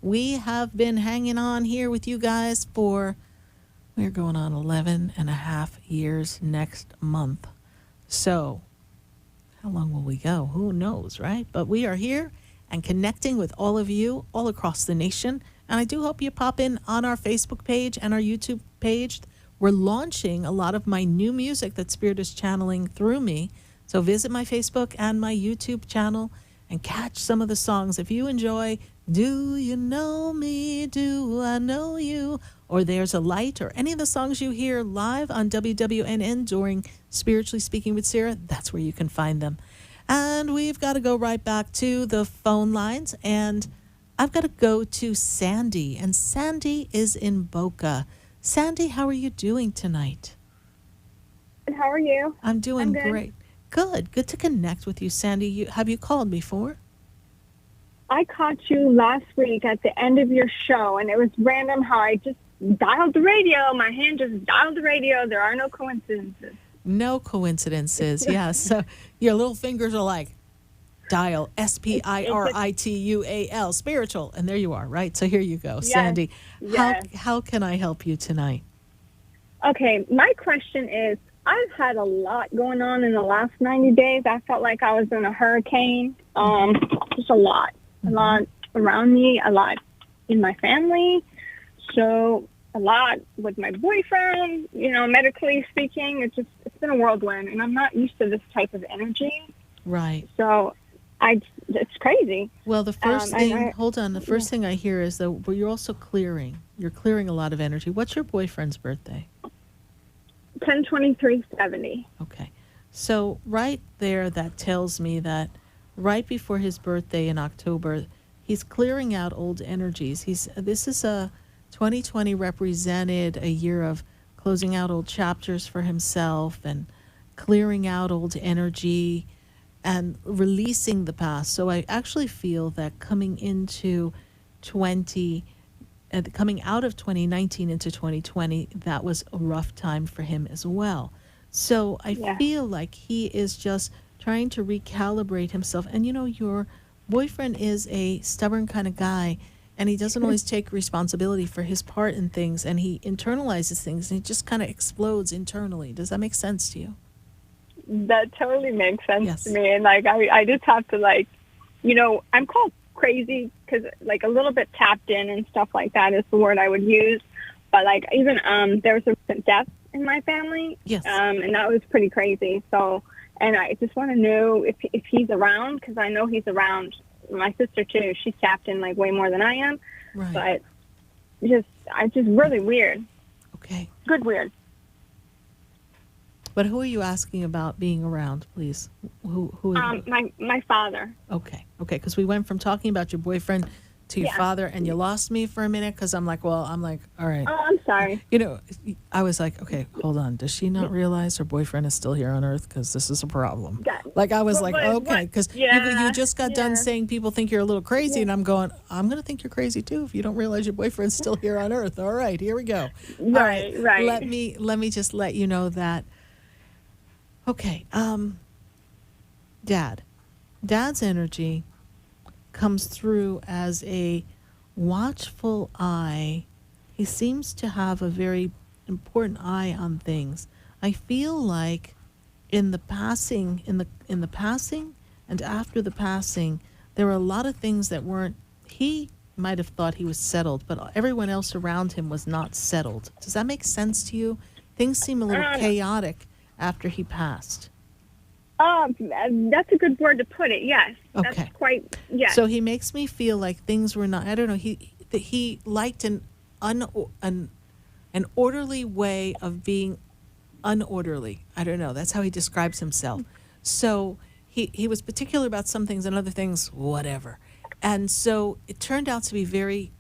We have been hanging on here with you guys we're going on 11 and a half years next month. So, how long will we go? Who knows, right? But we are here and connecting with all of you all across the nation. And I do hope you pop in on our Facebook page and our YouTube page. We're launching a lot of my new music that Spirit is channeling through me. So visit my Facebook and my YouTube channel and catch some of the songs. If you enjoy Do You Know Me? Do I Know You? Or There's a Light, or any of the songs you hear live on WWNN during Spiritually Speaking with Sarah, that's where you can find them. And we've got to go right back to the phone lines, and I've got to go to Sandy, and Sandy is in Boca. Sandy, how are you doing tonight? How are you? I'm doing good. Great. Good to connect with you, Sandy. Have you called before? I caught you last week at the end of your show, and it was random how I just dialed the radio. My hand just dialed the radio. There are no coincidences. No coincidences, yes. So your little fingers are like, dial, SPIRITUAL, spiritual. And there you are, right? So here you go, yes, Sandy. Yes. How can I help you tonight? Okay, my question is, I've had a lot going on in the last 90 days. I felt like I was in a hurricane. Just a lot around me, a lot in my family. So a lot with my boyfriend, medically speaking. It's been a whirlwind, and I'm not used to this type of energy. Right. So it's crazy. Well, the first thing, hold on. The first thing I hear is that you're also clearing. You're clearing a lot of energy. What's your boyfriend's birthday? 10/23/70. Okay. So right there, that tells me that right before his birthday in October, he's clearing out old energies. This is 2020 represented a year of closing out old chapters for himself and clearing out old energy and releasing the past. So I actually feel that coming out of 2019 into 2020, that was a rough time for him as well. So I feel like he is just trying to recalibrate himself. And your boyfriend is a stubborn kind of guy, and he doesn't always take responsibility for his part in things, and he internalizes things, and he just kind of explodes internally. Does that make sense to you? That totally makes sense to me. And I just have to I'm called crazy because a little bit tapped in and stuff like that is the word I would use. But even there was a recent death in my family. Yes. And that was pretty crazy. So, and I just want to know if he's around, because I know he's around. My sister too. She's tapped in way more than I am. Right. But it's just really weird. Okay. Good weird. But who are you asking about being around, please? Who is my father. Okay, because we went from talking about your boyfriend to your father, and you lost me for a minute because I'm like, all right. Oh, I'm sorry. I was like, okay, hold on. Does she not realize her boyfriend is still here on Earth? Because this is a problem. I was okay, because you just got done saying people think you're a little crazy, and I'm going to think you're crazy too if you don't realize your boyfriend's still here on Earth. All right, here we go. Right. Let me just let you know that. Okay, Dad's energy comes through as a watchful eye. He seems to have a very important eye on things. I feel like in the passing and after the passing, there were a lot of things that weren't. He might have thought he was settled, but everyone else around him was not settled. Does that make sense to you? Things seem a little chaotic after he passed. That's a good word to put it. Yes. Okay. That's quite. Yes. So he makes me feel like things were not. I don't know. He liked an orderly way of being unorderly. I don't know. That's how he describes himself. So he was particular about some things and other things, whatever. And so it turned out to be very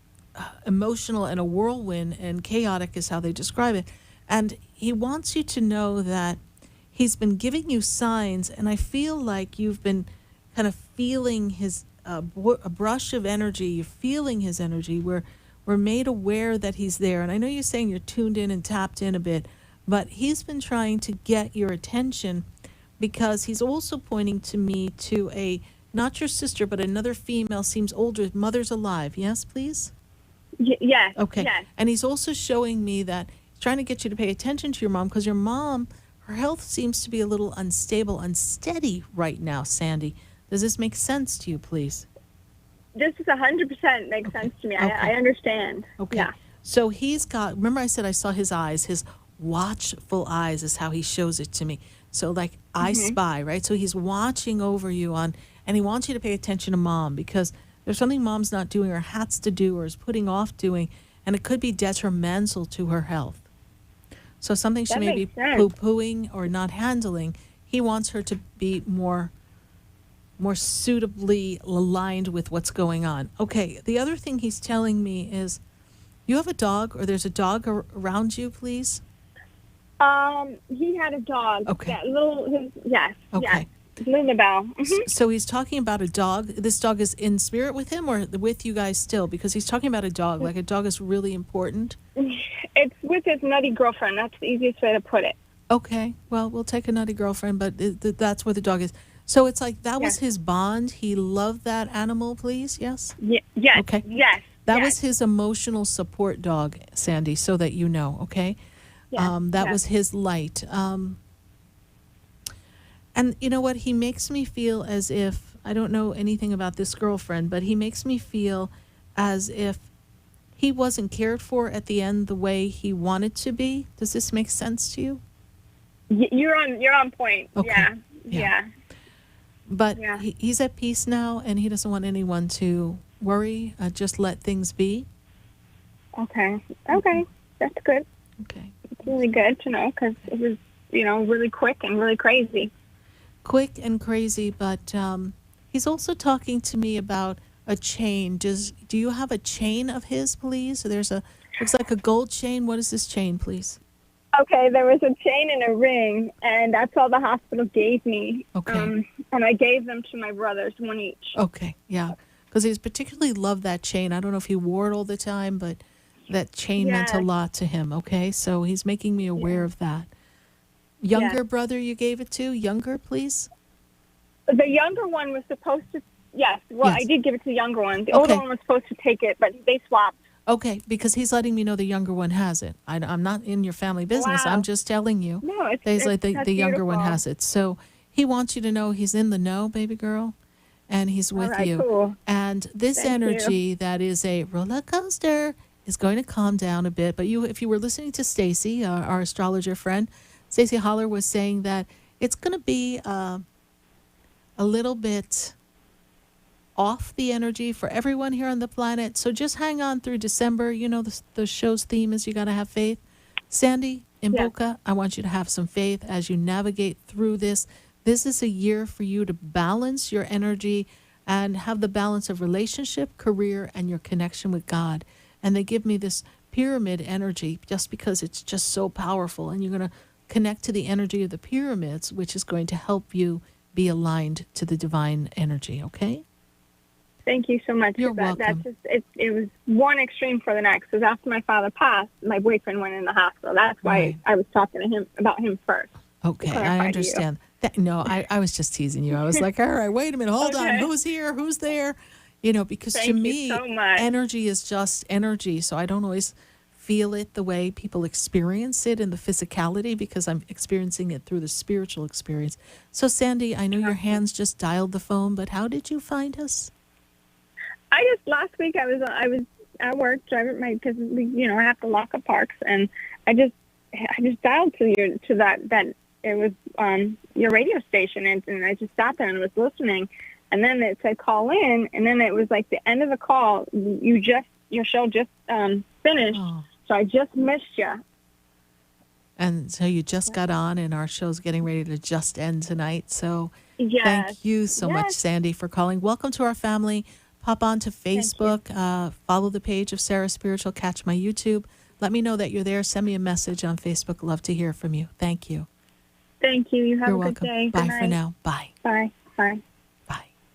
emotional and a whirlwind, and chaotic is how they describe it. And he wants you to know that he's been giving you signs, and I feel like you've been kind of feeling his a brush of energy. You're feeling his energy. We're made aware that he's there. And I know you're saying you're tuned in and tapped in a bit, but he's been trying to get your attention because he's also pointing to me to not your sister, but another female, seems older, mother's alive. Yes, please? Yes. Okay. Yes. And he's also showing me that he's trying to get you to pay attention to your mom because your mom, her health seems to be a little unstable, unsteady right now, Sandy. Does this make sense to you, please? This is 100% makes sense to me. Okay. I understand. Okay. Yeah. So he's got, remember I said I saw his eyes, his watchful eyes is how he shows it to me. So like I spy, right? So he's watching over you and he wants you to pay attention to mom because there's something mom's not doing or has to do or is putting off doing, and it could be detrimental to her health. So something she may be poo-pooing or not handling, he wants her to be more suitably aligned with what's going on. Okay, the other thing he's telling me is, you have a dog, or there's a dog around you, please? He had a dog. Okay. Yeah, yes. Okay. Yes. Lilibel. So he's talking about a dog. This dog is in spirit with him or with you guys still? Because he's talking about a dog. Like a dog is really important. It's with his nutty girlfriend. That's the easiest way to put it. Okay. Well, we'll take a nutty girlfriend, but that's where the dog is. So it's like that was his bond. He loved that animal, please? Yes? Yes. Okay. Yes. That was his emotional support dog, Sandy, so that you know, okay? That was his light. And you know what? He makes me feel as if, I don't know anything about this girlfriend, but he makes me feel as if he wasn't cared for at the end the way he wanted to be. Does this make sense to you? You're on point. Okay. Yeah. But he's at peace now, and he doesn't want anyone to worry. Just let things be. Okay. That's good. Okay. It's really good to know because it was, really quick and really crazy. Quick and crazy, but he's also talking to me about a chain. Do you have a chain of his, please? So looks like a gold chain. What is this chain, please? Okay, there was a chain and a ring, and that's all the hospital gave me. Okay. And I gave them to my brothers, one each. Okay, yeah. Because he particularly loved that chain. I don't know if he wore it all the time, but that chain meant a lot to him, okay? So he's making me aware of that. Younger brother you gave it to? Younger, please? The younger one was supposed to, I did give it to the younger one. The older one was supposed to take it, but they swapped. Okay, because he's letting me know the younger one has it. I'm not in your family business. Wow. I'm just telling you. No, the younger one has it. So he wants you to know he's in the know, baby girl, and he's with you. Cool. And this energy that is a roller coaster is going to calm down a bit. But if you were listening to Stacie, our astrologer friend, Stacie Haller was saying that it's going to be a little bit off the energy for everyone here on the planet. So just hang on through December. You know, the show's theme is you got to have faith. Sandy, in Boca, I want you to have some faith as you navigate through this. This is a year for you to balance your energy and have the balance of relationship, career, and your connection with God. And they give me this pyramid energy just because it's just so powerful. And you're going to connect to the energy of the pyramids, which is going to help you be aligned to the divine energy, okay? Thank you so much. You're welcome. welcome. It was one extreme for the next. Because after my father passed, my boyfriend went in the hospital. That's why I was talking to him about him first. Okay, I understand. No, I was just teasing you. I was like, all right, wait a minute, hold on. Who's here? Who's there? Because to me, energy is just energy. So I don't always feel it the way people experience it in the physicality because I'm experiencing it through the spiritual experience. So Sandy, I know your hands just dialed the phone, but how did you find us? Last week I was at work driving because I have to lock up parks, and I just dialed to that it was your radio station, and I just sat there and was listening, and then it said call in, and then it was like the end of the call. Your show just finished, so I just missed you. And so you just got on, and our show's getting ready to just end tonight. So thank you so much, Sandy, for calling. Welcome to our family. Pop on to Facebook, follow the page of Sarah Spiritual, catch my YouTube. Let me know that you're there. Send me a message on Facebook. Love to hear from you. Thank you. Thank you. You have You're a welcome. good day. Bye Good for night. now. Bye. Bye. Bye.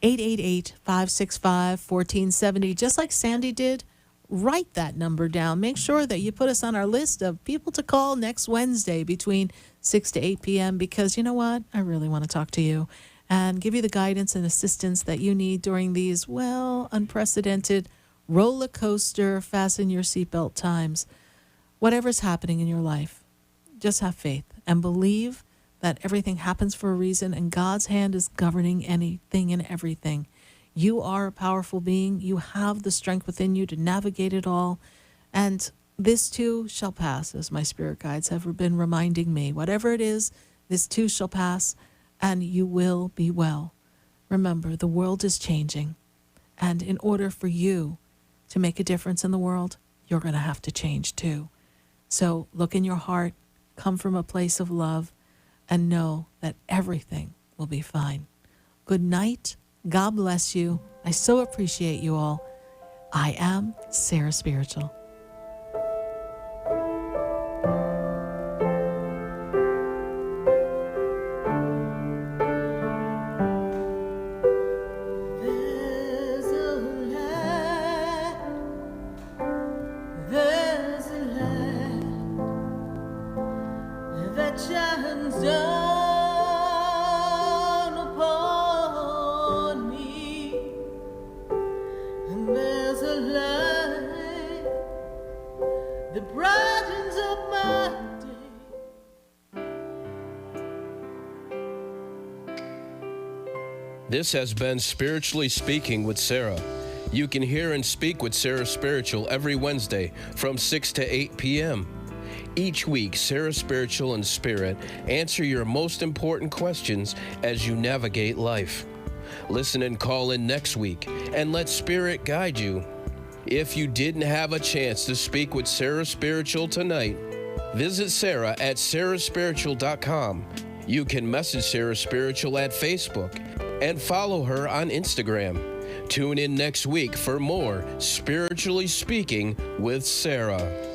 888-565-1470. Just like Sandy did, write that number down. Make sure that you put us on our list of people to call next Wednesday between 6 to 8 p.m. because you know what? I really want to talk to you and give you the guidance and assistance that you need during these, unprecedented roller coaster, fasten your seatbelt times. Whatever's happening in your life, just have faith and believe that everything happens for a reason and God's hand is governing anything and everything. You are a powerful being. You have the strength within you to navigate it all. And this too shall pass, as my spirit guides have been reminding me. Whatever it is, this too shall pass, and you will be well. Remember, the world is changing. And in order for you to make a difference in the world, you're going to have to change too. So look in your heart, come from a place of love, and know that everything will be fine. Good night. God bless you. I so appreciate you all. I am Sarah Spiritual. There's a light that shines down upon me, and there's a light that brightens up my day. This has been Spiritually Speaking with Sarah. You can hear and speak with Sarah Spiritual every Wednesday from 6 to 8 p.m. Each week, Sarah Spiritual and Spirit answer your most important questions as you navigate life. Listen and call in next week and let Spirit guide you. If you didn't have a chance to speak with Sarah Spiritual tonight, visit Sarah at sarahspiritual.com. You can message Sarah Spiritual at Facebook and follow her on Instagram. Tune in next week for more Spiritually Speaking with Sarah.